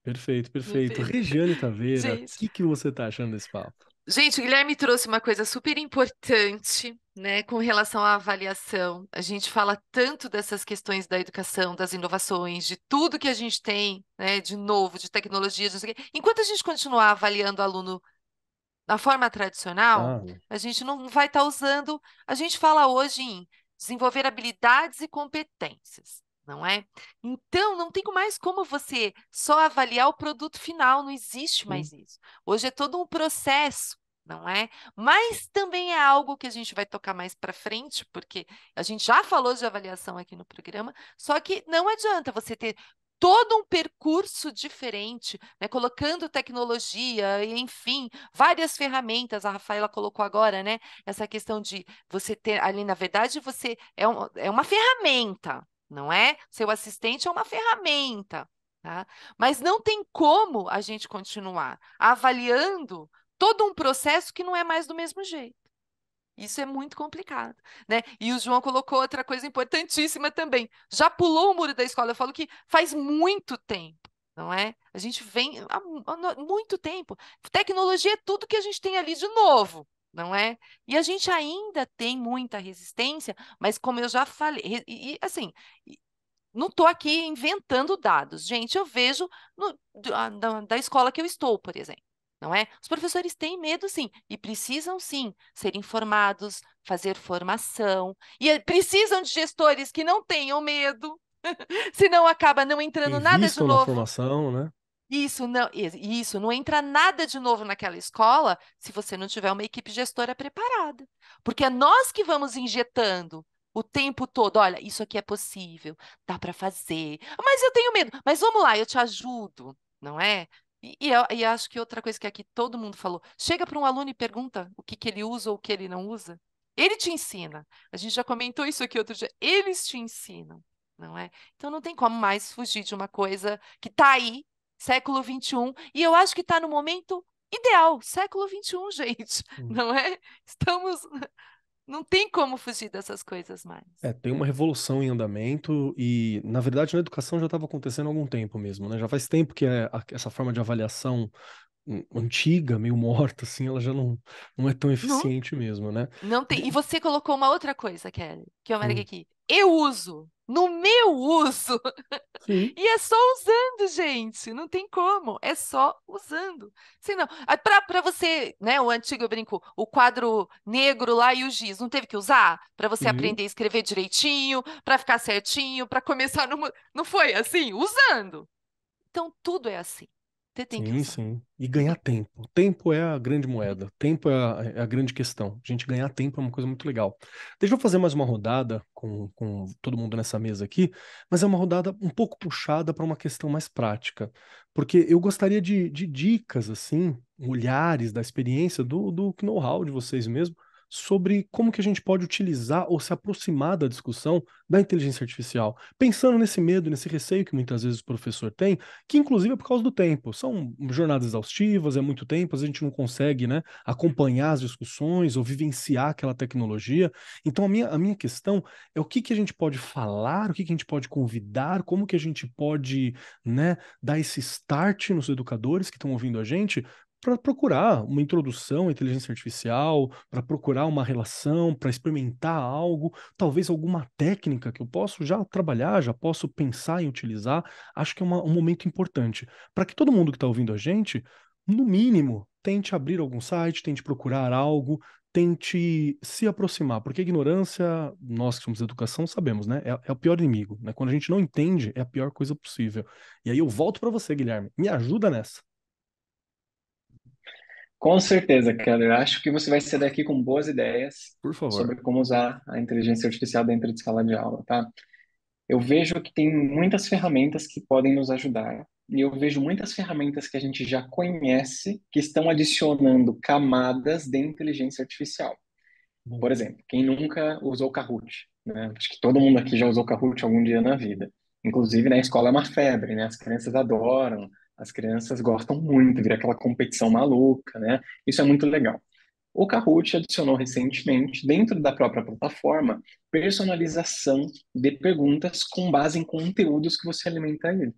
Perfeito, perfeito. Perfeito. Regiane Taveira, o Gente, que você tá achando desse papo? gente, o Guilherme trouxe uma coisa super importante, né, com relação à avaliação. A gente fala tanto dessas questões da educação, das inovações, de tudo que a gente tem, né, de novo, de tecnologia, de não sei o quê. Enquanto a gente continuar avaliando o aluno da forma tradicional, Ah, a gente não vai estar usando. A gente fala hoje em desenvolver habilidades e competências, não é? Então, não tem mais como você só avaliar o produto final, não existe sim. mais isso. Hoje é todo um processo. Não é? Mas também é algo que a gente vai tocar mais para frente, porque a gente já falou de avaliação aqui no programa, só que não adianta você ter todo um percurso diferente, né, colocando tecnologia, e, enfim, várias ferramentas. A Rafaela colocou agora, né? Essa questão de você ter ali, na verdade, você é uma ferramenta, não é? Seu assistente é uma ferramenta, tá? Mas não tem como a gente continuar avaliando todo um processo que não é mais do mesmo jeito. Isso é muito complicado, né? E o João colocou outra coisa importantíssima também. Já pulou o muro da escola. Eu falo que faz muito tempo, não é? A gente vem há muito tempo. Tecnologia é tudo que a gente tem ali de novo, não é? E a gente ainda tem muita resistência, mas como eu já falei, assim, não estou aqui inventando dados, gente. Eu vejo da escola que eu estou, por exemplo. Não é? Os professores têm medo, sim, e precisam, sim, ser informados, fazer formação, e precisam de gestores que não tenham medo, senão acaba não entrando nada de Invistam na novo. formação, né? Isso, não entra nada de novo naquela escola se você não tiver uma equipe gestora preparada. Porque é nós que vamos injetando o tempo todo. Olha, isso aqui é possível, dá para fazer. Mas eu tenho medo. Mas vamos lá, eu te ajudo, não é? E acho que outra coisa que aqui todo mundo falou: chega para um aluno e pergunta o que ele usa ou o que ele não usa. Ele te ensina. A gente já comentou isso aqui outro dia. Eles te ensinam, não é? Então não tem como mais fugir de uma coisa que está aí século XXI, e eu acho que está no momento ideal, século XXI, gente, Hum. não é? Estamos. Não tem como fugir dessas coisas mais. Tem uma revolução em andamento e, na verdade, na educação já estava acontecendo há algum tempo mesmo, né? Já faz tempo que essa forma de avaliação antiga, meio morta, assim, ela já não é tão Não, eficiente mesmo, né? não tem. E você colocou uma outra coisa, Kelly, que eu marquei Hum, aqui. Eu uso. No meu uso. sim, E é só usando, gente. Não tem como. É só usando. Senão, para você, né? O antigo eu brinco, o quadro negro lá e o giz, não teve que usar para você sim. aprender a escrever direitinho, para ficar certinho, para começar no. Não foi assim? Usando. Então tudo é assim. Você tem que Sim, usar. sim. E ganhar tempo. Tempo é a grande moeda. Tempo é a grande questão. A gente ganhar tempo é uma coisa muito legal. Deixa eu fazer mais uma rodada com todo mundo nessa mesa aqui, mas é uma rodada um pouco puxada para uma questão mais prática. Porque eu gostaria de dicas, assim, olhares da experiência, do know-how de vocês mesmo, sobre como que a gente pode utilizar ou se aproximar da discussão da inteligência artificial. Pensando nesse medo, nesse receio que muitas vezes o professor tem, que inclusive é por causa do tempo. São jornadas exaustivas, é muito tempo, a gente não consegue, né, acompanhar as discussões ou vivenciar aquela tecnologia. Então, a minha questão é o que que a gente pode falar, o que que a gente pode convidar, como que a gente pode, né, dar esse start nos educadores que estão ouvindo a gente para procurar uma introdução à inteligência artificial, para procurar uma relação, para experimentar algo, talvez alguma técnica que eu posso já trabalhar, já posso pensar em utilizar. Acho que é um momento importante para que todo mundo que está ouvindo a gente, no mínimo, tente abrir algum site, tente procurar algo, tente se aproximar, porque a ignorância, nós que somos da educação sabemos, né? É o pior inimigo, né? Quando a gente não entende, é a pior coisa possível. E aí eu volto para você, Guilherme. Me ajuda nessa, Com certeza, Keller. Eu acho que você vai sair daqui com boas ideias por favor. sobre como usar a inteligência artificial dentro de sala de aula, tá? Eu vejo que tem muitas ferramentas que podem nos ajudar, e eu vejo muitas ferramentas que a gente já conhece que estão adicionando camadas de inteligência artificial. Bom, Por exemplo, quem nunca usou Kahoot, né? Acho que todo mundo aqui já usou Kahoot algum dia na vida. Inclusive, na escola é uma febre, né? As crianças adoram, as crianças gostam muito, vira aquela competição maluca, né? Isso é muito legal. O Kahoot adicionou recentemente, dentro da própria plataforma, personalização de perguntas com base em conteúdos que você alimenta ele.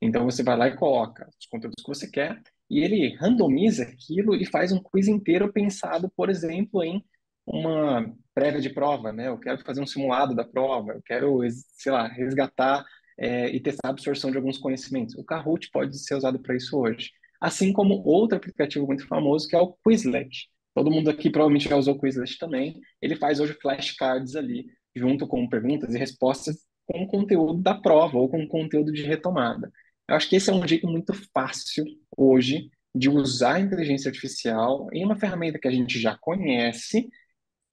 Então você vai lá e coloca os conteúdos que você quer e ele randomiza aquilo e faz um quiz inteiro pensado, por exemplo, em uma prévia de prova, né? Eu quero fazer um simulado da prova, eu quero, sei lá, resgatar e testar a absorção de alguns conhecimentos. O Kahoot pode ser usado para isso hoje. Assim como outro aplicativo muito famoso que é o Quizlet. Todo mundo aqui provavelmente já usou o Quizlet também. Ele faz hoje flashcards ali, junto com perguntas e respostas com o conteúdo da prova ou com o conteúdo de retomada. Eu acho que esse é um jeito muito fácil hoje de usar a inteligência artificial em uma ferramenta que a gente já conhece,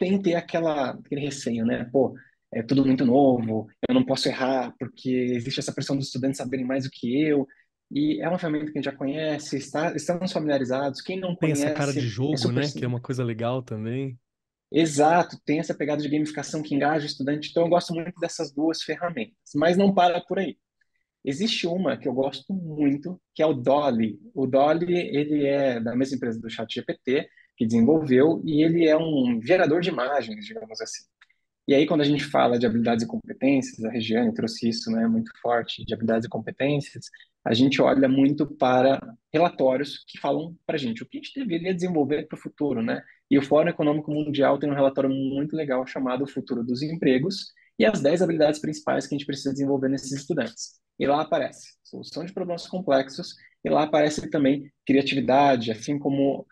sem ter aquele receio, né? Pô, é tudo muito novo, eu não posso errar porque existe essa pressão dos estudantes saberem mais do que eu. E é uma ferramenta que a gente já conhece, estamos familiarizados. Quem não tem essa cara de conhece, é jogo, super né? Que é simples. uma coisa legal também. Exato, tem essa pegada de gamificação que engaja o estudante. Então, eu gosto muito dessas duas ferramentas. Mas não para por aí. Existe uma que eu gosto muito, que é o Dolly. O Dolly, ele é da mesma empresa do ChatGPT, que desenvolveu, e ele é um gerador de imagens, digamos assim. E aí, quando a gente fala de habilidades e competências, a Regiane trouxe isso, né, muito forte, de habilidades e competências, a gente olha muito para relatórios que falam para a gente o que a gente deveria desenvolver para o futuro, né? E o Fórum Econômico Mundial tem um relatório muito legal chamado O Futuro dos Empregos e as 10 habilidades principais que a gente precisa desenvolver nesses estudantes. E lá aparece solução de problemas complexos, e lá aparece também criatividade, assim como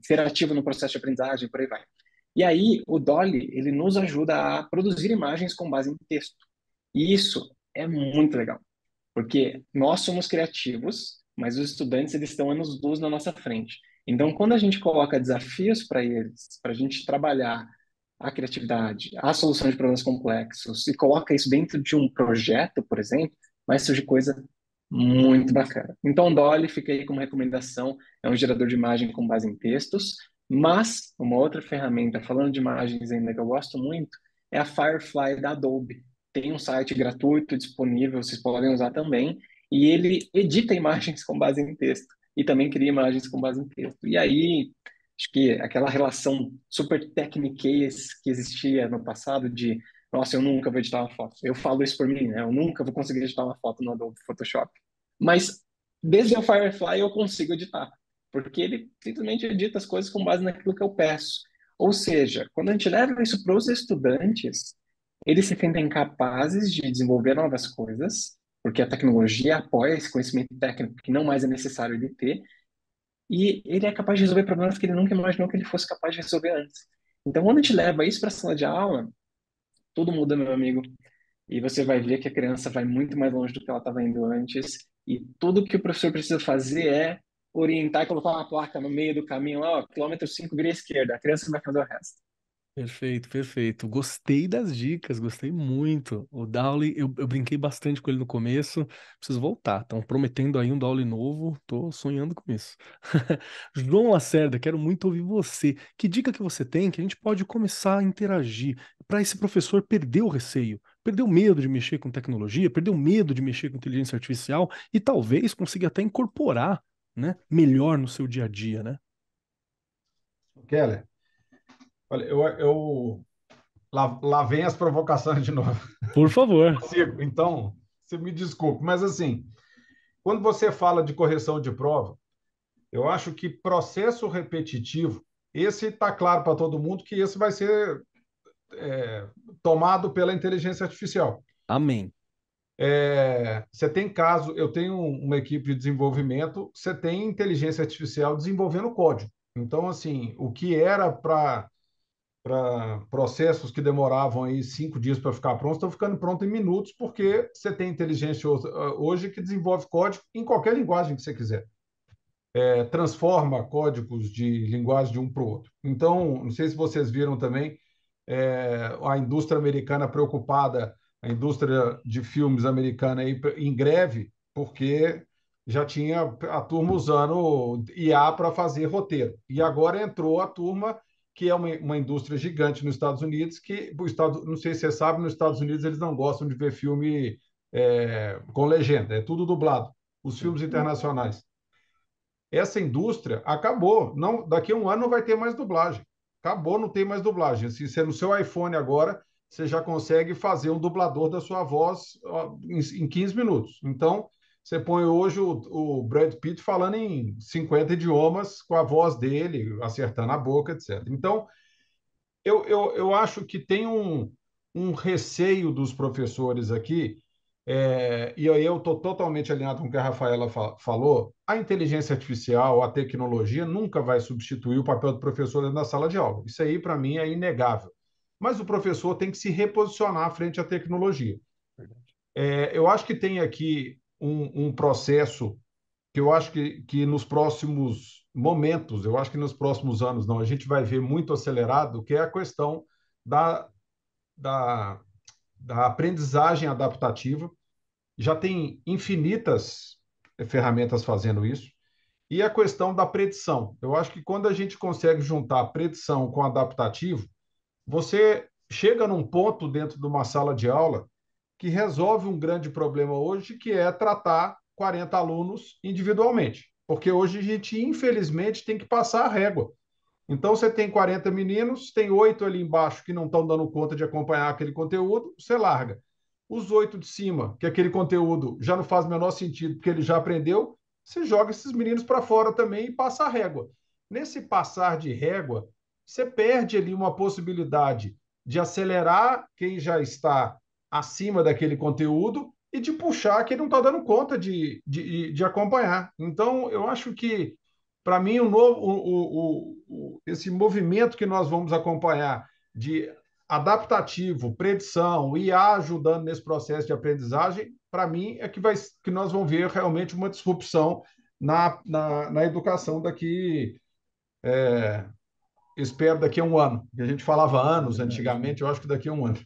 ser ativo no processo de aprendizagem, por aí vai. E aí, o Dolly, ele nos ajuda a produzir imagens com base em texto. E isso é muito legal, porque nós somos criativos, mas os estudantes eles estão anos-luz na nossa frente. Então, quando a gente coloca desafios para eles, para a gente trabalhar a criatividade, a solução de problemas complexos, e coloca isso dentro de um projeto, por exemplo, vai surgir coisa muito bacana. Então, o Dolly fica aí como recomendação, é um gerador de imagem com base em textos, mas uma outra ferramenta, falando de imagens ainda que eu gosto muito, é a Firefly da Adobe. Tem um site gratuito disponível, vocês podem usar também, e ele edita imagens com base em texto e também cria imagens com base em texto. E aí Acho que aquela relação super techniquez que existia no passado de, nossa, eu nunca vou editar uma foto. Eu falo isso por mim, né? Eu nunca vou conseguir editar uma foto no Adobe Photoshop. Mas desde o Firefly eu consigo editar, porque ele simplesmente edita as coisas com base naquilo que eu peço. Ou seja, quando a gente leva isso para os estudantes, eles se sentem capazes de desenvolver novas coisas, porque a tecnologia apoia esse conhecimento técnico que não mais é necessário ele ter, e ele é capaz de resolver problemas que ele nunca imaginou que ele fosse capaz de resolver antes. Então, quando a gente leva isso para a sala de aula, tudo muda, meu amigo. E você vai ver que a criança vai muito mais longe do que ela estava indo antes. E tudo que o professor precisa fazer é orientar e colocar uma placa no meio do caminho lá, ó, quilômetro 5 vira à esquerda. A criança vai fazer o resto. Perfeito, perfeito. Gostei das dicas, gostei muito. O Dowley, eu brinquei bastante com ele no começo. Preciso voltar. Estão prometendo aí um Dowley novo. Tô sonhando com isso. João Lacerda, quero muito ouvir você. Que dica que você tem que a gente pode começar a interagir para esse professor perder o receio, perder o medo de mexer com tecnologia, perder o medo de mexer com inteligência artificial e talvez consiga até incorporar, né, melhor no seu dia a dia, né? Keller, olha, lá vem as provocações de novo. Por favor. Então, você me desculpe, mas assim, quando você fala de correção de prova, eu acho que processo repetitivo, esse está claro para todo mundo que esse vai ser tomado pela inteligência artificial. Amém. Você tem caso, eu tenho uma equipe de desenvolvimento, você tem inteligência artificial desenvolvendo código. Então, assim, o que era para processos que demoravam aí 5 dias para ficar prontos, estão ficando prontos em minutos, porque você tem inteligência hoje que desenvolve código em qualquer linguagem que você quiser. Transforma códigos de linguagem de um para o outro. Então, não sei se vocês viram também, a indústria americana preocupada, a indústria de filmes americana aí em greve, porque já tinha a turma usando IA para fazer roteiro. E agora entrou a turma que é uma indústria gigante nos Estados Unidos, que não sei se você sabe, nos Estados Unidos eles não gostam de ver filme com legenda, é tudo dublado, os filmes internacionais. Essa indústria acabou. Não, daqui a um ano não vai ter mais dublagem. Acabou, não tem mais dublagem. Se você no seu iPhone agora, você já consegue fazer um dublador da sua voz em 15 minutos. Então, você põe hoje o Brad Pitt falando em 50 idiomas com a voz dele, acertando a boca, etc. Então, eu acho que tem um receio dos professores aqui, e aí eu estou totalmente alinhado com o que a Rafaela falou. A inteligência artificial, a tecnologia, nunca vai substituir o papel do professor na sala de aula. Isso aí, para mim, é inegável. Mas o professor tem que se reposicionar frente à tecnologia. Eu acho que tem aqui um processo que eu acho que nos próximos momentos, eu acho que nos próximos anos, não, a gente vai ver muito acelerado, que é a questão da, da, da aprendizagem adaptativa. Já tem infinitas ferramentas fazendo isso. E a questão da predição. Eu acho que quando a gente consegue juntar predição com adaptativo, você chega num ponto dentro de uma sala de aula que resolve um grande problema hoje, que é tratar 40 alunos individualmente. Porque hoje a gente, infelizmente, tem que passar a régua. Então, você tem 40 meninos, tem 8 ali embaixo que não estão dando conta de acompanhar aquele conteúdo, você larga. Os 8 de cima, que aquele conteúdo já não faz o menor sentido, porque ele já aprendeu, você joga esses meninos para fora também e passa a régua. Nesse passar de régua, você perde ali uma possibilidade de acelerar quem já está acima daquele conteúdo e de puxar quem não está dando conta de acompanhar. Então, eu acho que, para mim, esse movimento que nós vamos acompanhar de adaptativo, predição, IA ajudando nesse processo de aprendizagem, para mim, é que nós vamos ver realmente uma disrupção na educação daqui, espero, daqui a um ano. A gente falava anos antigamente, eu acho que daqui a um ano.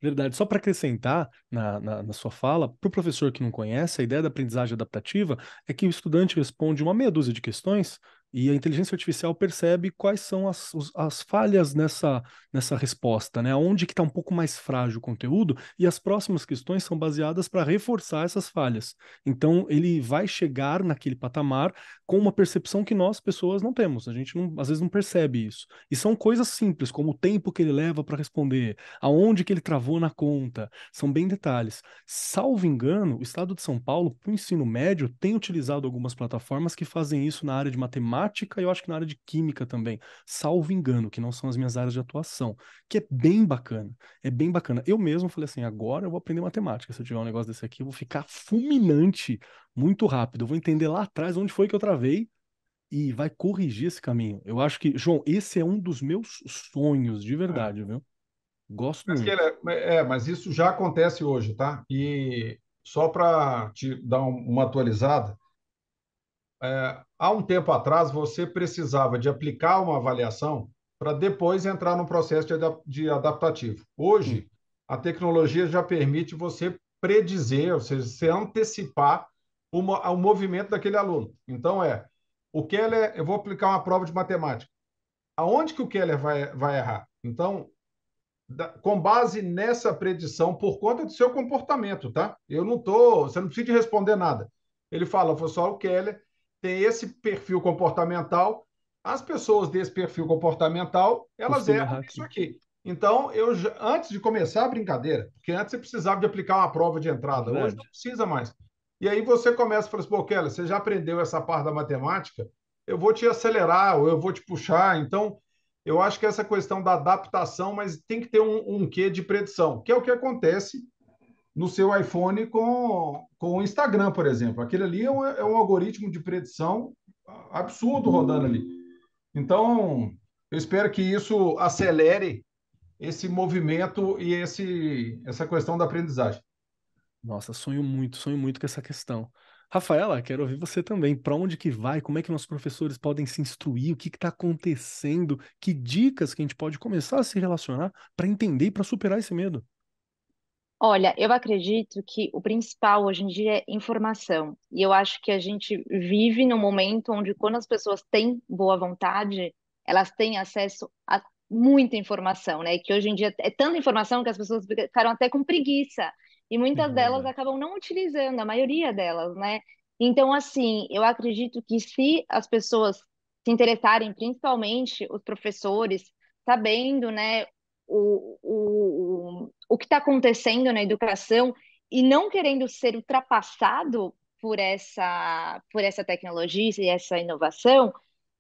Verdade. Só para acrescentar na sua fala, para o professor que não conhece, a ideia da aprendizagem adaptativa é que o estudante responde uma meia dúzia de questões, E a inteligência artificial percebe quais são as falhas nessa resposta, né? Onde que está um pouco mais frágil o conteúdo, e as próximas questões são baseadas para reforçar essas falhas. Então, ele vai chegar naquele patamar com uma percepção que nós, pessoas, não temos. A gente, às vezes, não percebe isso. E são coisas simples, como o tempo que ele leva para responder, aonde que ele travou na conta, são bem detalhes. Salvo engano, o estado de São Paulo, para o ensino médio, tem utilizado algumas plataformas que fazem isso na área de matemática e eu acho que na área de química também, salvo engano, que não são as minhas áreas de atuação, que é bem bacana, é bem bacana. Eu mesmo falei assim, agora eu vou aprender matemática, se eu tiver um negócio desse aqui, eu vou ficar fulminante muito rápido, eu vou entender lá atrás onde foi que eu travei e vai corrigir esse caminho. Eu acho que, João, esse é um dos meus sonhos, de É. verdade, viu? Gosto Mas, muito. mas isso já acontece hoje, tá? E só para te dar uma atualizada, há um tempo atrás você precisava de aplicar uma avaliação para depois entrar no processo de adaptativo. Hum, Hoje, a tecnologia já permite você predizer, ou seja, você antecipar o movimento daquele aluno. Então, o Keller, eu vou aplicar uma prova de matemática. Aonde que o Keller vai errar? Então, com base nessa predição, por conta do seu comportamento, tá? Eu não tô, você não precisa de responder nada. Ele fala, só o Keller tem esse perfil comportamental. As pessoas desse perfil comportamental, elas costumo erram errar nisso aqui. aqui. Então, antes de começar a brincadeira, porque antes você precisava de aplicar uma prova de entrada, hoje não Verdade. precisa mais. E aí você começa a falar assim, pô, Keller, você já aprendeu essa parte da matemática, eu vou te acelerar, ou eu vou te puxar. Então, eu acho que essa questão da adaptação, mas tem que ter um quê de predição, que é o que acontece no seu iPhone com o Instagram, por exemplo. Aquele ali é um algoritmo de predição absurdo rodando ali. Então, eu espero que isso acelere esse movimento e essa questão da aprendizagem. Nossa, sonho muito com essa questão. Rafaela, quero ouvir você também. Para onde que vai? Como é que nossos professores podem se instruir? O que está acontecendo? Que dicas que a gente pode começar a se relacionar para entender e para superar esse medo? Olha, eu acredito que o principal hoje em dia é informação. E eu acho que a gente vive num momento onde, quando as pessoas têm boa vontade, elas têm acesso a muita informação, né? E que hoje em dia é tanta informação que as pessoas ficaram até com preguiça. E É muitas delas verdade. acabam não utilizando, a maioria delas, né? Então, assim, eu acredito que se as pessoas se interessarem, principalmente os professores, sabendo, né? O que está acontecendo na educação e não querendo ser ultrapassado por essa tecnologia e essa inovação,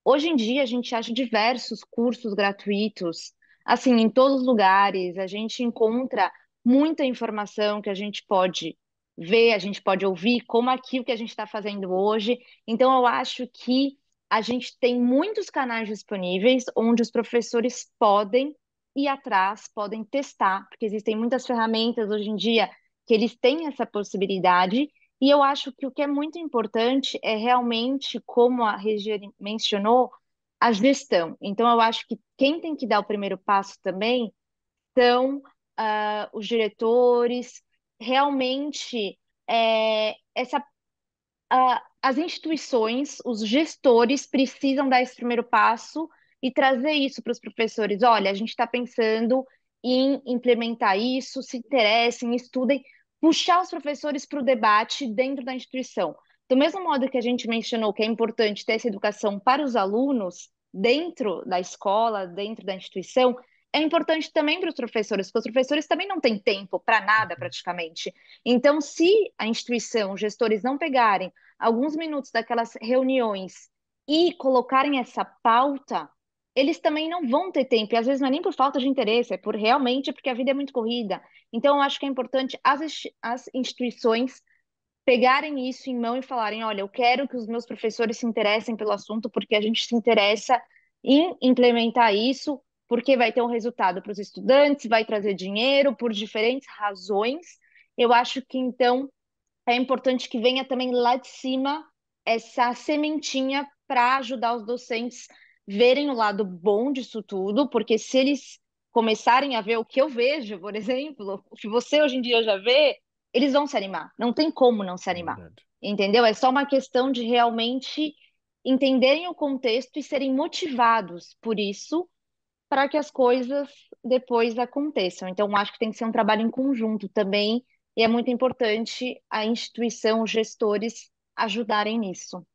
hoje em dia a gente acha diversos cursos gratuitos, assim, em todos os lugares, a gente encontra muita informação que a gente pode ver, a gente pode ouvir, como aquilo que a gente está fazendo hoje. Então, eu acho que a gente tem muitos canais disponíveis onde os professores podem ir atrás, podem testar, porque existem muitas ferramentas hoje em dia que eles têm essa possibilidade. E eu acho que o que é muito importante é realmente, como a Regiane mencionou, a gestão. Então, eu acho que quem tem que dar o primeiro passo também são os diretores, realmente essa as instituições, os gestores precisam dar esse primeiro passo e trazer isso para os professores. Olha, a gente está pensando em implementar isso, se interessem, estudem, puxar os professores para o debate dentro da instituição. Do mesmo modo que a gente mencionou que é importante ter essa educação para os alunos dentro da escola, dentro da instituição, é importante também para os professores, porque os professores também não têm tempo para nada praticamente. Então, se a instituição, os gestores não pegarem alguns minutos daquelas reuniões e colocarem essa pauta, eles também não vão ter tempo. E às vezes não é nem por falta de interesse, é por realmente porque a vida é muito corrida. Então, eu acho que é importante as instituições pegarem isso em mão e falarem: olha, eu quero que os meus professores se interessem pelo assunto, porque a gente se interessa em implementar isso, porque vai ter um resultado para os estudantes, vai trazer dinheiro por diferentes razões. Eu acho que então é importante que venha também lá de cima essa sementinha para ajudar os docentes verem o lado bom disso tudo, porque se eles começarem a ver o que eu vejo, por exemplo, o que você hoje em dia já vê, eles vão se animar. Não tem como não se É animar. verdade. Entendeu? É só uma questão de realmente entenderem o contexto e serem motivados por isso para que as coisas depois aconteçam. Então, acho que tem que ser um trabalho em conjunto também, e é muito importante a instituição, os gestores ajudarem nisso.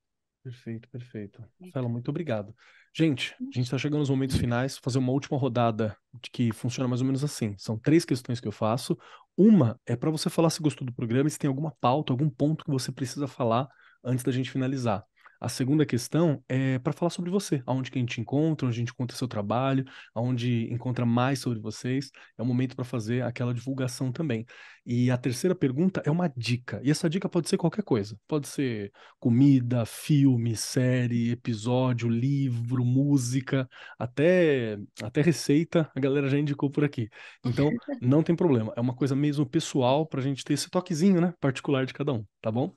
Perfeito, perfeito. Rafaela, muito obrigado. Gente, a gente está chegando nos momentos finais, vou fazer uma última rodada de que funciona mais ou menos assim. São 3 questões que eu faço. Uma é para você falar se gostou do programa e se tem alguma pauta, algum ponto que você precisa falar antes da gente finalizar. A segunda questão é para falar sobre você, aonde que a gente encontra, onde a gente encontra seu trabalho, aonde encontra mais sobre vocês. É o momento para fazer aquela divulgação também. E a terceira pergunta é uma dica. E essa dica pode ser qualquer coisa. Pode ser comida, filme, série, episódio, livro, música, até receita, a galera já indicou por aqui. Então, não tem problema. É uma coisa mesmo pessoal pra gente ter esse toquezinho, né? Particular de cada um, tá bom?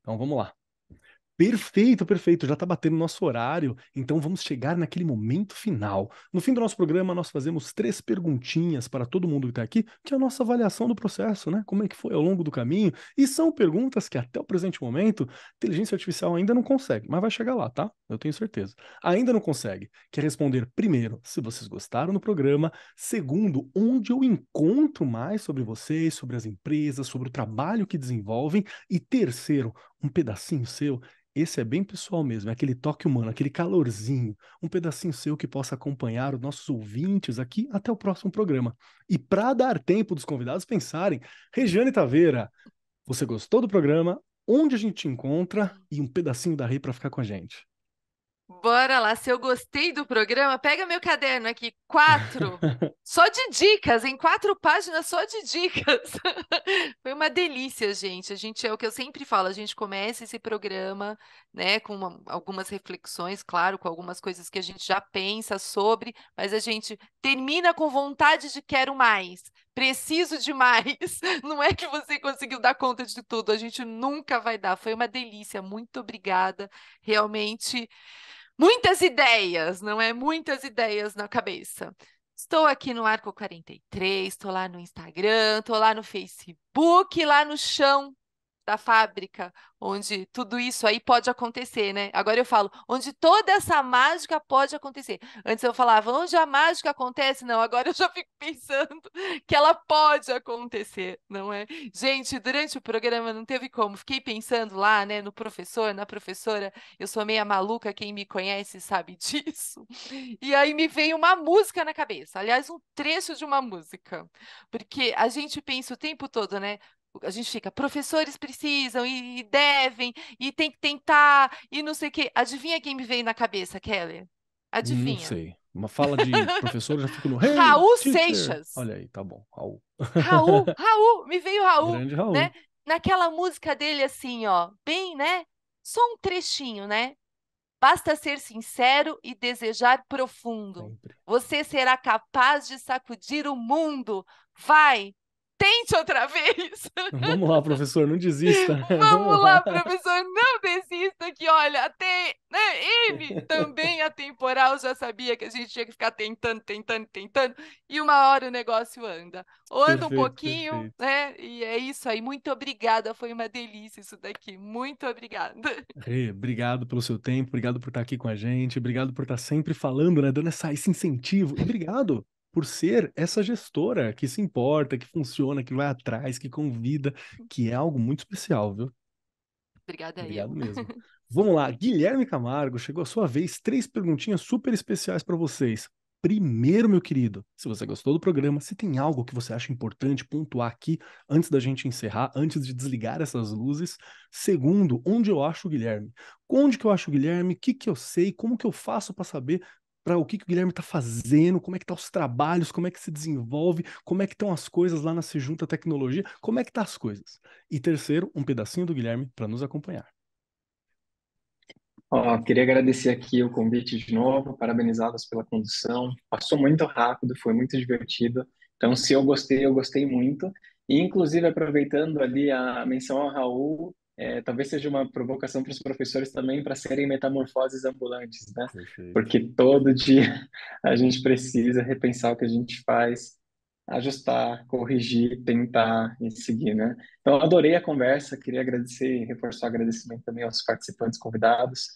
Então, vamos lá. Perfeito, perfeito. Já está batendo nosso horário, então vamos chegar naquele momento final. No fim do nosso programa, nós fazemos 3 perguntinhas para todo mundo que está aqui, que é a nossa avaliação do processo, né? Como é que foi ao longo do caminho? E são perguntas que até o presente momento, a inteligência artificial ainda não consegue, mas vai chegar lá, tá? Eu tenho certeza. Ainda não consegue. Quer responder primeiro, se vocês gostaram do programa. Segundo, onde eu encontro mais sobre vocês, sobre as empresas, sobre o trabalho que desenvolvem. E terceiro, um pedacinho seu. Esse é bem pessoal mesmo, é aquele toque humano, aquele calorzinho, um pedacinho seu que possa acompanhar os nossos ouvintes aqui até o próximo programa. E para dar tempo dos convidados pensarem, Regiane Taveira, você gostou do programa? Onde a gente te encontra? E um pedacinho da Rei para ficar com a gente. Bora lá, se eu gostei do programa, pega meu caderno aqui, 4, só de dicas, em 4 páginas só de dicas. Foi uma delícia, gente. A gente é o que eu sempre falo, a gente começa esse programa, né, com algumas reflexões, claro, com algumas coisas que a gente já pensa sobre, mas a gente termina com vontade de quero mais. Preciso de mais. Não é que você conseguiu dar conta de tudo, a gente nunca vai dar. Foi uma delícia. Muito obrigada. Realmente muitas ideias, não é? Muitas ideias na cabeça. Estou aqui no Arco 43, estou lá no Instagram, estou lá no Facebook, lá no chão da fábrica, onde tudo isso aí pode acontecer, né? Agora eu falo, onde toda essa mágica pode acontecer. Antes eu falava, onde a mágica acontece? Não, agora eu já fico pensando que ela pode acontecer, não é? Gente, durante o programa não teve como, fiquei pensando lá, né, no professor, na professora, eu sou meia maluca, quem me conhece sabe disso. E aí me veio uma música na cabeça, aliás, um trecho de uma música, porque a gente pensa o tempo todo, né? A gente fica, professores precisam e devem, e tem que tentar, e não sei o quê. Adivinha quem me veio na cabeça, Kelly? Não Adivinha? sei. Uma fala de professor, eu já fico no Hey, Raul teacher! Seixas. Olha aí, tá bom, Raul. Raul, me veio Raul, Grande né? Raul, Naquela música dele assim, ó, bem, né? Só um trechinho, né? Basta ser sincero e desejar profundo. sempre. Você será capaz de sacudir o mundo. Vai, tente outra vez. Vamos lá, professor, não desista. Vamos Vamos lá, lá. professor, não desista que, olha, até, né, ele também atemporal já sabia que a gente tinha que ficar tentando, tentando, tentando, e uma hora o negócio anda. Ou anda um Perfeito, pouquinho, perfeito. né, e é isso aí. Muito obrigada, foi uma delícia isso daqui. Muito obrigada. Rê, obrigado pelo seu tempo, obrigado por estar aqui com a gente, obrigado por estar sempre falando, né, dando esse incentivo, e obrigado por ser essa gestora que se importa, que funciona, que vai atrás, que convida, que é algo muito especial, viu? Obrigada Obrigado eu. mesmo. Vamos lá, Guilherme Camargo, chegou a sua vez, 3 perguntinhas super especiais para vocês. Primeiro, meu querido, se você gostou do programa, se tem algo que você acha importante pontuar aqui antes da gente encerrar, antes de desligar essas luzes. Segundo, onde eu acho o Guilherme? Onde que eu acho o Guilherme? O que que eu sei? Como que eu faço para saber para o que que o Guilherme está fazendo? Como é que tá os trabalhos? Como é que se desenvolve? Como é que estão as coisas lá na Se Junta Tecnologia? Como é que tá as coisas? E terceiro, um pedacinho do Guilherme para nos acompanhar. Ó, queria agradecer aqui o convite de novo, parabenizá-los pela condução. Passou muito rápido, foi muito divertido. Então, se eu gostei muito. E, inclusive, aproveitando ali a menção ao Raul, talvez seja uma provocação para os professores também para serem metamorfoses ambulantes, né? Perfeito. Porque todo dia a gente precisa repensar o que a gente faz, ajustar, corrigir, tentar e seguir, né? Então, eu adorei a conversa, queria agradecer e reforçar o agradecimento também aos participantes convidados.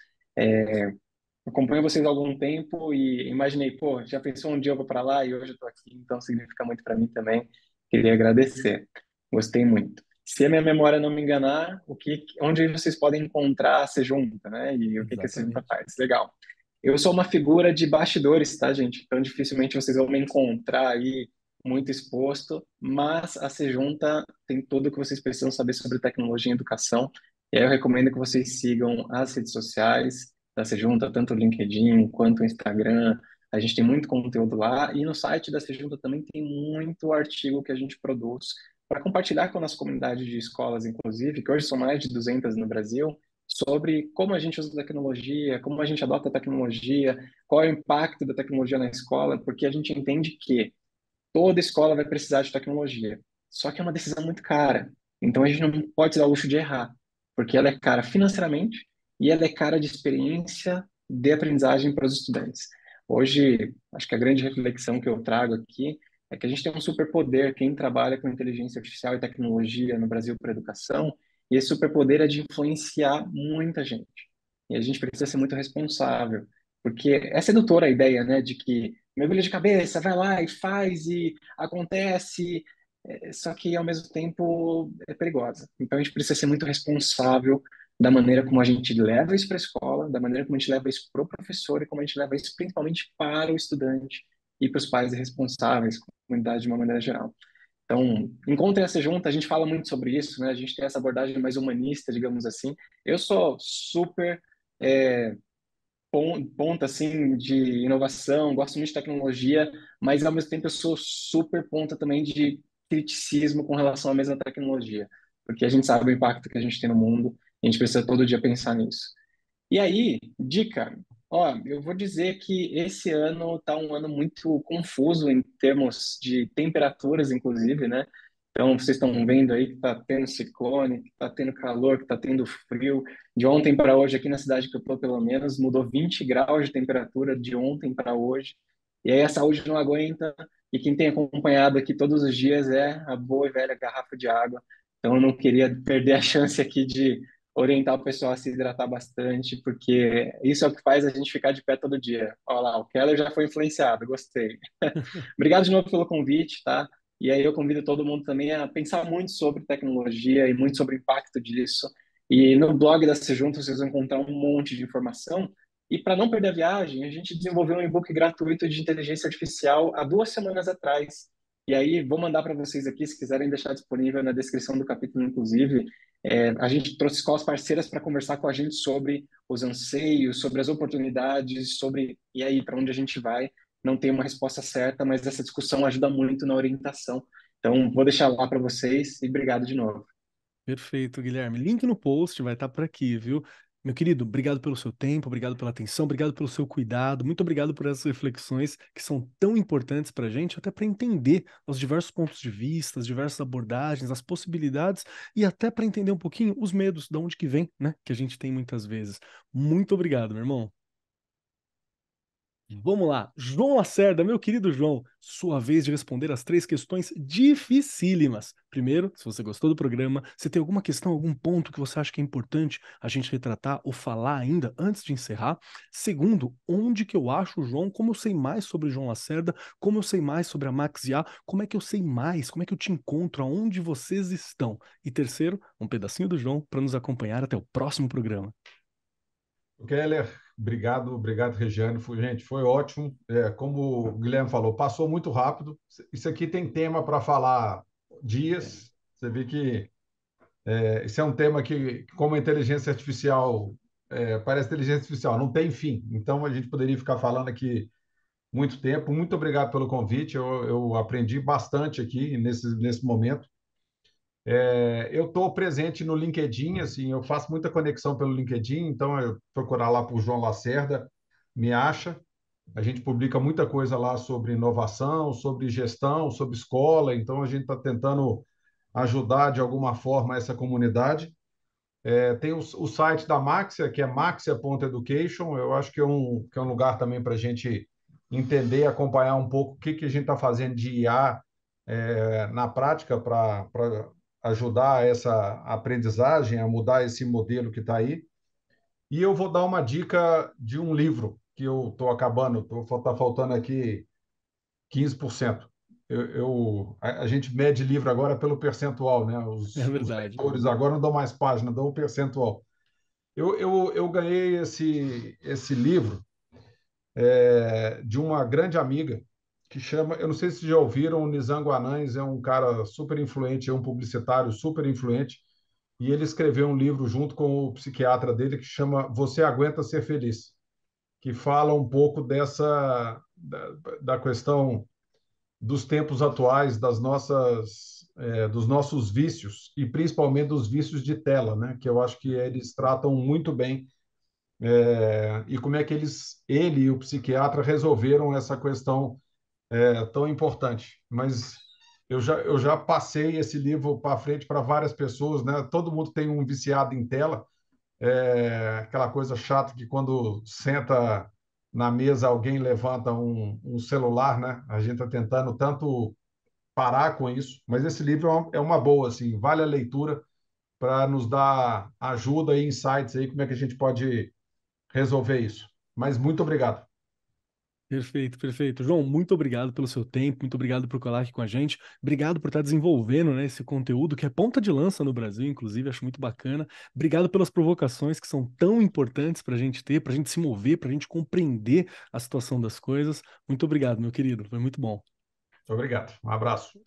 Acompanho vocês há algum tempo e imaginei, pô, já pensou um dia eu vou para lá e hoje eu estou aqui, então significa muito para mim também. Queria agradecer. Gostei muito. Se a minha memória não me enganar, onde vocês podem encontrar a Sejunta, né? E o que a Sejunta Exatamente. faz? Legal. Eu sou uma figura de bastidores, tá, gente? Então dificilmente vocês vão me encontrar aí muito exposto, mas a Sejunta tem tudo o que vocês precisam saber sobre tecnologia e educação. E aí eu recomendo que vocês sigam as redes sociais da Sejunta, tanto o LinkedIn quanto o Instagram. A gente tem muito conteúdo lá e no site da Sejunta também tem muito artigo que a gente produz para compartilhar com a nossa comunidade de escolas, inclusive, que hoje são mais de 200 no Brasil, sobre como a gente usa a tecnologia, como a gente adota a tecnologia, qual é o impacto da tecnologia na escola, porque a gente entende que toda escola vai precisar de tecnologia. Só que é uma decisão muito cara. Então a gente não pode se dar o luxo de errar, porque ela é cara financeiramente e ela é cara de experiência de aprendizagem para os estudantes. Hoje, acho que a grande reflexão que eu trago aqui é que a gente tem um superpoder, quem trabalha com inteligência artificial e tecnologia no Brasil para educação, e esse superpoder é de influenciar muita gente. E a gente precisa ser muito responsável, porque é sedutora a ideia, né, de que mergulha de cabeça, vai lá e faz e acontece, só que ao mesmo tempo é perigosa. Então a gente precisa ser muito responsável da maneira como a gente leva isso para a escola, da maneira como a gente leva isso para o professor e como a gente leva isso principalmente para o estudante e para os pais responsáveis, comunidade de uma maneira geral. Então, encontrem essa junta, a gente fala muito sobre isso, né? A gente tem essa abordagem mais humanista, digamos assim. Eu sou super ponta assim de inovação, gosto muito de tecnologia, mas ao mesmo tempo eu sou super ponta também de criticismo com relação à mesma tecnologia, porque a gente sabe o impacto que a gente tem no mundo, e a gente precisa todo dia pensar nisso. E aí, dica, ó, eu vou dizer que esse ano tá um ano muito confuso em termos de temperaturas, inclusive, né? Então, vocês estão vendo aí que tá tendo ciclone, que tá tendo calor, que tá tendo frio. De ontem para hoje, aqui na cidade que eu tô, pelo menos, mudou 20 graus de temperatura de ontem para hoje. E aí a saúde não aguenta. E quem tem acompanhado aqui todos os dias é a boa e velha garrafa de água. Então, eu não queria perder a chance aqui de orientar o pessoal a se hidratar bastante, porque isso é o que faz a gente ficar de pé todo dia. Olha lá, o Keller já foi influenciado, gostei. Obrigado de novo pelo convite, tá? E aí eu convido todo mundo também a pensar muito sobre tecnologia e muito sobre o impacto disso. E no blog da Sejunta vocês vão encontrar um monte de informação. E para não perder a viagem, a gente desenvolveu um e-book gratuito de inteligência artificial há 2 semanas atrás. E aí vou mandar para vocês aqui, se quiserem deixar disponível na descrição do capítulo, inclusive. A gente trouxe escolas parceiras para conversar com a gente sobre os anseios, sobre as oportunidades, sobre e aí para onde a gente vai. Não tem uma resposta certa, mas essa discussão ajuda muito na orientação. Então, vou deixar lá para vocês e obrigado de novo. Perfeito, Guilherme. Link no post vai estar por aqui, viu? Meu querido, obrigado pelo seu tempo, obrigado pela atenção, obrigado pelo seu cuidado, muito obrigado por essas reflexões que são tão importantes para a gente, até para entender os diversos pontos de vista, as diversas abordagens, as possibilidades e até para entender um pouquinho os medos, de onde que vem, né? Que a gente tem muitas vezes. Muito obrigado, meu irmão. Vamos lá, João Lacerda, meu querido João, sua vez de responder as 3 questões dificílimas. Primeiro, se você gostou do programa, se tem alguma questão, algum ponto que você acha que é importante a gente retratar ou falar ainda antes de encerrar. Segundo, onde que eu acho o João, como eu sei mais sobre o João Lacerda, como eu sei mais sobre a Max IA, como é que eu sei mais, como é que eu te encontro, aonde vocês estão. E terceiro, um pedacinho do João para nos acompanhar até o próximo programa. Keller, obrigado, obrigado, Regiane. Gente, foi ótimo. Como o Guilherme falou, passou muito rápido. Isso aqui tem tema para falar dias. Você vê que esse é um tema que, como a inteligência artificial, parece inteligência artificial, não tem fim. Então, a gente poderia ficar falando aqui muito tempo. Muito obrigado pelo convite. Eu aprendi bastante aqui nesse momento. Eu estou presente no LinkedIn, assim, eu faço muita conexão pelo LinkedIn, então eu procurar lá por João Lacerda, me acha. A gente publica muita coisa lá sobre inovação, sobre gestão, sobre escola, então a gente está tentando ajudar de alguma forma essa comunidade. Tem o site da Maxia, que é maxia.education, eu acho que é um lugar também para a gente entender e acompanhar um pouco o que a gente está fazendo de IA na prática para ajudar essa aprendizagem, a mudar esse modelo que está aí. E eu vou dar uma dica de um livro que eu estou acabando, tá faltando aqui 15%. A gente mede livro agora pelo percentual, né? É Os verdade. leitores agora não dão mais página, dão o percentual. Eu ganhei esse livro de uma grande amiga que chama, eu não sei se já ouviram, o Nizam Guanães é um cara super influente, é um publicitário super influente, e ele escreveu um livro junto com o psiquiatra dele que chama Você Aguenta Ser Feliz, que fala um pouco da questão dos tempos atuais, dos nossos vícios, e principalmente dos vícios de tela, né? Que eu acho que eles tratam muito bem, e como é que ele e o psiquiatra resolveram essa questão tão importante. Mas eu já passei esse livro para frente para várias pessoas, né? Todo mundo tem um viciado em tela, aquela coisa chata que quando senta na mesa alguém levanta um celular, né? A gente está tentando tanto parar com isso, mas esse livro é uma boa, assim, vale a leitura para nos dar ajuda e insights aí como é que a gente pode resolver isso. Mas muito obrigado. Perfeito, perfeito. João, muito obrigado pelo seu tempo, muito obrigado por colar aqui com a gente, obrigado por estar desenvolvendo, né, esse conteúdo que é ponta de lança no Brasil, inclusive, acho muito bacana. Obrigado pelas provocações que são tão importantes para a gente ter, para a gente se mover, para a gente compreender a situação das coisas. Muito obrigado, meu querido, foi muito bom. Muito obrigado. Um abraço.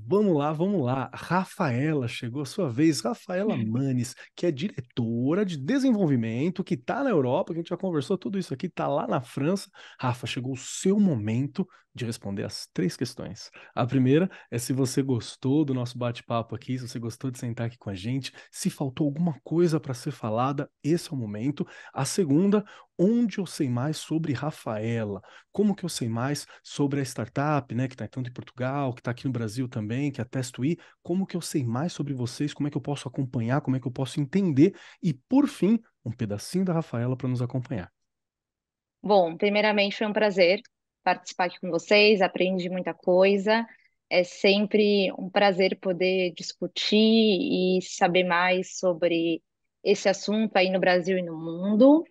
Vamos lá, vamos lá. Rafaela, chegou a sua vez. Rafaela Manes, que é diretora de desenvolvimento, que está na Europa, que a gente já conversou tudo isso aqui, está lá na França. Rafa, chegou o seu momento de responder as 3 questões. A primeira é se você gostou do nosso bate-papo aqui, se você gostou de sentar aqui com a gente, se faltou alguma coisa para ser falada, esse é o momento. A segunda, onde eu sei mais sobre Rafaela? Como que eu sei mais sobre a startup, né, que está tanto em Portugal, que está aqui no Brasil também, que é a Testo.i? Como que eu sei mais sobre vocês? Como é que eu posso acompanhar? Como é que eu posso entender? E, por fim, um pedacinho da Rafaela para nos acompanhar. Bom, primeiramente foi um prazer participar aqui com vocês, aprendi muita coisa. É sempre um prazer poder discutir e saber mais sobre esse assunto aí no Brasil e no mundo.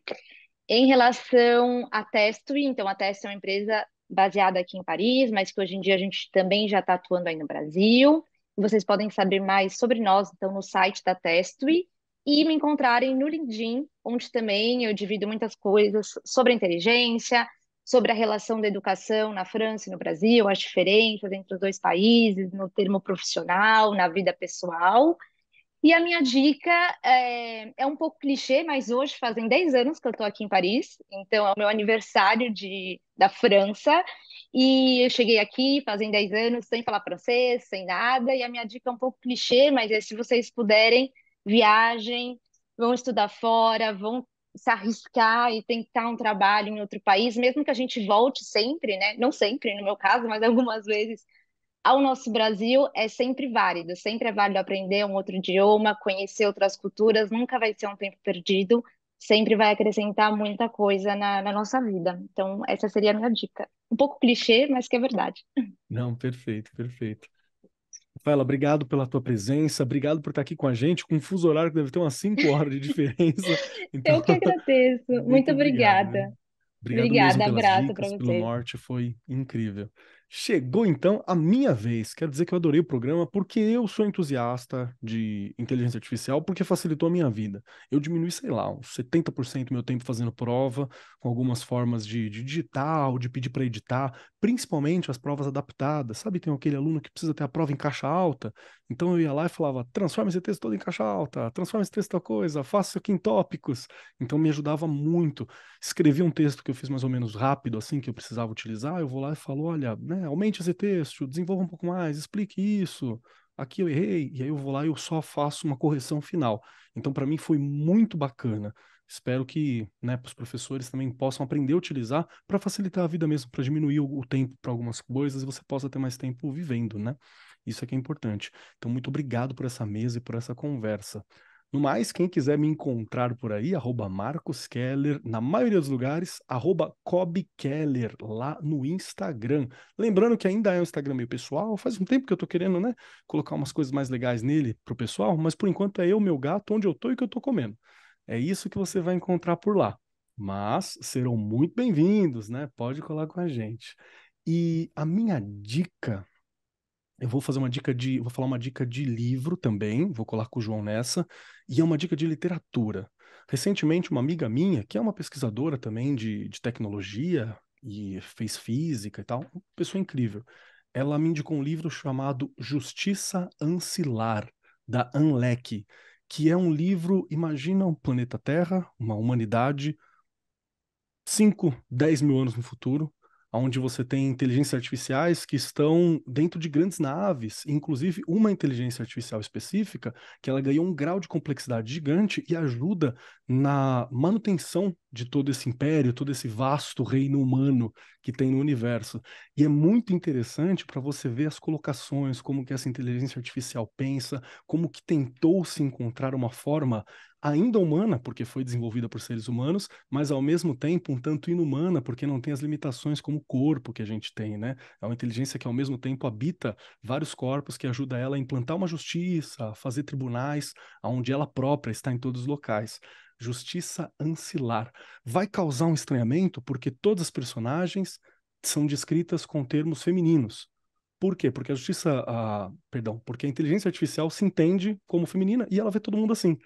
Em relação à Testo, então a Testo é uma empresa baseada aqui em Paris, mas que hoje em dia a gente também já está atuando aí no Brasil. Vocês podem saber mais sobre nós, então, no site da Testo e me encontrarem no LinkedIn, onde também eu divido muitas coisas sobre a inteligência, sobre a relação da educação na França e no Brasil, as diferenças entre os dois países, no termo profissional, na vida pessoal. E a minha dica é um pouco clichê, mas hoje fazem 10 anos que eu estou aqui em Paris, então é o meu aniversário da França, e eu cheguei aqui fazem 10 anos sem falar francês, sem nada, e a minha dica é um pouco clichê, mas é se vocês puderem, viajem, vão estudar fora, vão se arriscar e tentar um trabalho em outro país, mesmo que a gente volte sempre, né? Não sempre, no meu caso, mas algumas vezes ao nosso Brasil sempre é válido aprender um outro idioma, conhecer outras culturas, nunca vai ser um tempo perdido, sempre vai acrescentar muita coisa na nossa vida. Então, essa seria a minha dica. Um pouco clichê, mas que é verdade. Não, perfeito, perfeito. Rafaela, obrigado pela tua presença, obrigado por estar aqui com a gente, com um fuso horário que deve ter umas 5 horas de diferença. Então, Eu que agradeço. muito Muito obrigado, viu? obrigada. Obrigado mesmo Obrigada, pelas abraço para dicas, pelo você. norte, foi incrível. Chegou então a minha vez. Quero dizer que eu adorei o programa porque eu sou entusiasta de inteligência artificial, porque facilitou a minha vida. Eu diminui, sei lá, uns 70% do meu tempo fazendo prova, com algumas formas de digitar ou de pedir para editar, principalmente as provas adaptadas. Sabe, tem aquele aluno que precisa ter a prova em caixa alta. Então eu ia lá e falava: transforma esse texto todo em caixa alta, transforma esse texto em tal coisa, faça isso aqui em tópicos. Então me ajudava muito. Escrevi um texto que eu fiz mais ou menos rápido, assim, que eu precisava utilizar, eu vou lá e falo: olha, né, aumente esse texto, desenvolva um pouco mais, explique isso, aqui eu errei, e aí eu vou lá e eu só faço uma correção final. Então, para mim, foi muito bacana. Espero que, né, os professores também possam aprender a utilizar para facilitar a vida mesmo, para diminuir o tempo para algumas coisas e você possa ter mais tempo vivendo, né? Isso é que é importante. Então, muito obrigado por essa mesa e por essa conversa. No mais, quem quiser me encontrar por aí, @MarcosKeller, na maioria dos lugares, @CobKeller, lá no Instagram. Lembrando que ainda é um Instagram meio pessoal, faz um tempo que eu tô querendo, né, colocar umas coisas mais legais nele pro pessoal, mas por enquanto é eu, meu gato, onde eu tô e o que eu tô comendo. É isso que você vai encontrar por lá. Mas serão muito bem-vindos, né? Pode colar com a gente. E a minha dica, vou falar uma dica de livro também, vou colar com o João nessa, e é uma dica de literatura. Recentemente, uma amiga minha, que é uma pesquisadora também de tecnologia e fez física e tal, uma pessoa incrível, ela me indicou um livro chamado Justiça Ancilar, da Anlec, que é um livro, imagina um planeta Terra, uma humanidade 5, 10 mil anos no futuro, onde você tem inteligências artificiais que estão dentro de grandes naves, inclusive uma inteligência artificial específica, que ela ganhou um grau de complexidade gigante e ajuda na manutenção de todo esse império, todo esse vasto reino humano que tem no universo. E é muito interessante para você ver as colocações, como que essa inteligência artificial pensa, como que tentou se encontrar uma forma ainda humana, porque foi desenvolvida por seres humanos, mas ao mesmo tempo um tanto inumana, porque não tem as limitações como o corpo que a gente tem, né? É uma inteligência que ao mesmo tempo habita vários corpos, que ajuda ela a implantar uma justiça, a fazer tribunais, onde ela própria está em todos os locais. Justiça Ancilar. Vai causar um estranhamento porque todas as personagens são descritas com termos femininos. Por quê? Porque porque a inteligência artificial se entende como feminina e ela vê todo mundo assim,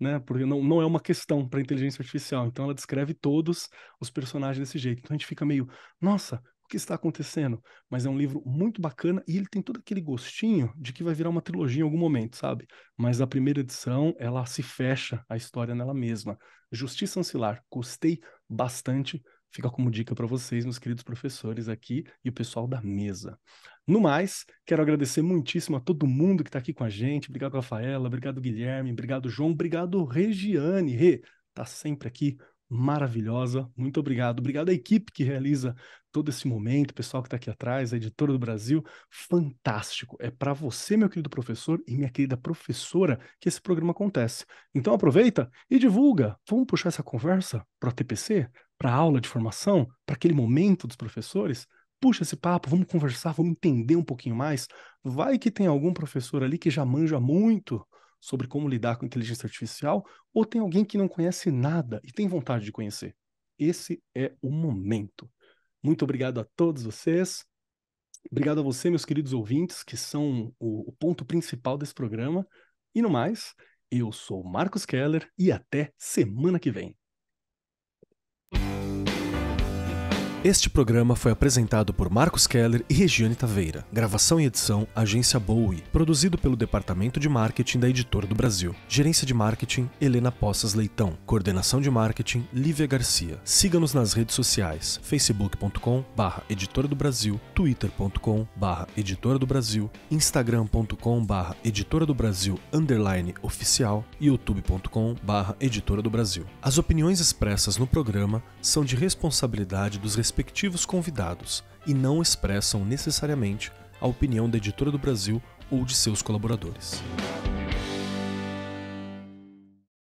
né? Porque não é uma questão para inteligência artificial. Então ela descreve todos os personagens desse jeito. Então a gente fica meio, nossa, o que está acontecendo? Mas é um livro muito bacana e ele tem todo aquele gostinho de que vai virar uma trilogia em algum momento, sabe? Mas a primeira edição, ela se fecha a história nela mesma. Justiça Ancilar, gostei bastante. Fica como dica para vocês, meus queridos professores aqui e o pessoal da mesa. No mais, quero agradecer muitíssimo a todo mundo que está aqui com a gente. Obrigado, Rafaela. Obrigado, Guilherme. Obrigado, João. Obrigado, Regiane. Rê, tá sempre aqui, maravilhosa. Muito obrigado. Obrigado à equipe que realiza todo esse momento, o pessoal que está aqui atrás, a Editora do Brasil. Fantástico. É para você, meu querido professor e minha querida professora, que esse programa acontece. Então aproveita e divulga. Vamos puxar essa conversa para o TPC, para a aula de formação, para aquele momento dos professores? Puxa esse papo, vamos conversar, vamos entender um pouquinho mais. Vai que tem algum professor ali que já manja muito sobre como lidar com inteligência artificial, ou tem alguém que não conhece nada e tem vontade de conhecer. Esse é o momento. Muito obrigado a todos vocês. Obrigado a você, meus queridos ouvintes, que são o ponto principal desse programa. E no mais, eu sou Marcos Keller e até semana que vem. Este programa foi apresentado por Marcos Keller e Regiane Taveira. Gravação e edição, Agência Bowie. Produzido pelo Departamento de Marketing da Editora do Brasil. Gerência de Marketing, Helena Poças Leitão. Coordenação de Marketing, Lívia Garcia. Siga-nos nas redes sociais, facebook.com/Editora do Brasil, twitter.com/Editora do Brasil, instagram.com/Editora do Brasil _oficial e youtube.com/Editora do Brasil. As opiniões expressas no programa são de responsabilidade dos respectivos convidados e não expressam necessariamente a opinião da Editora do Brasil ou de seus colaboradores.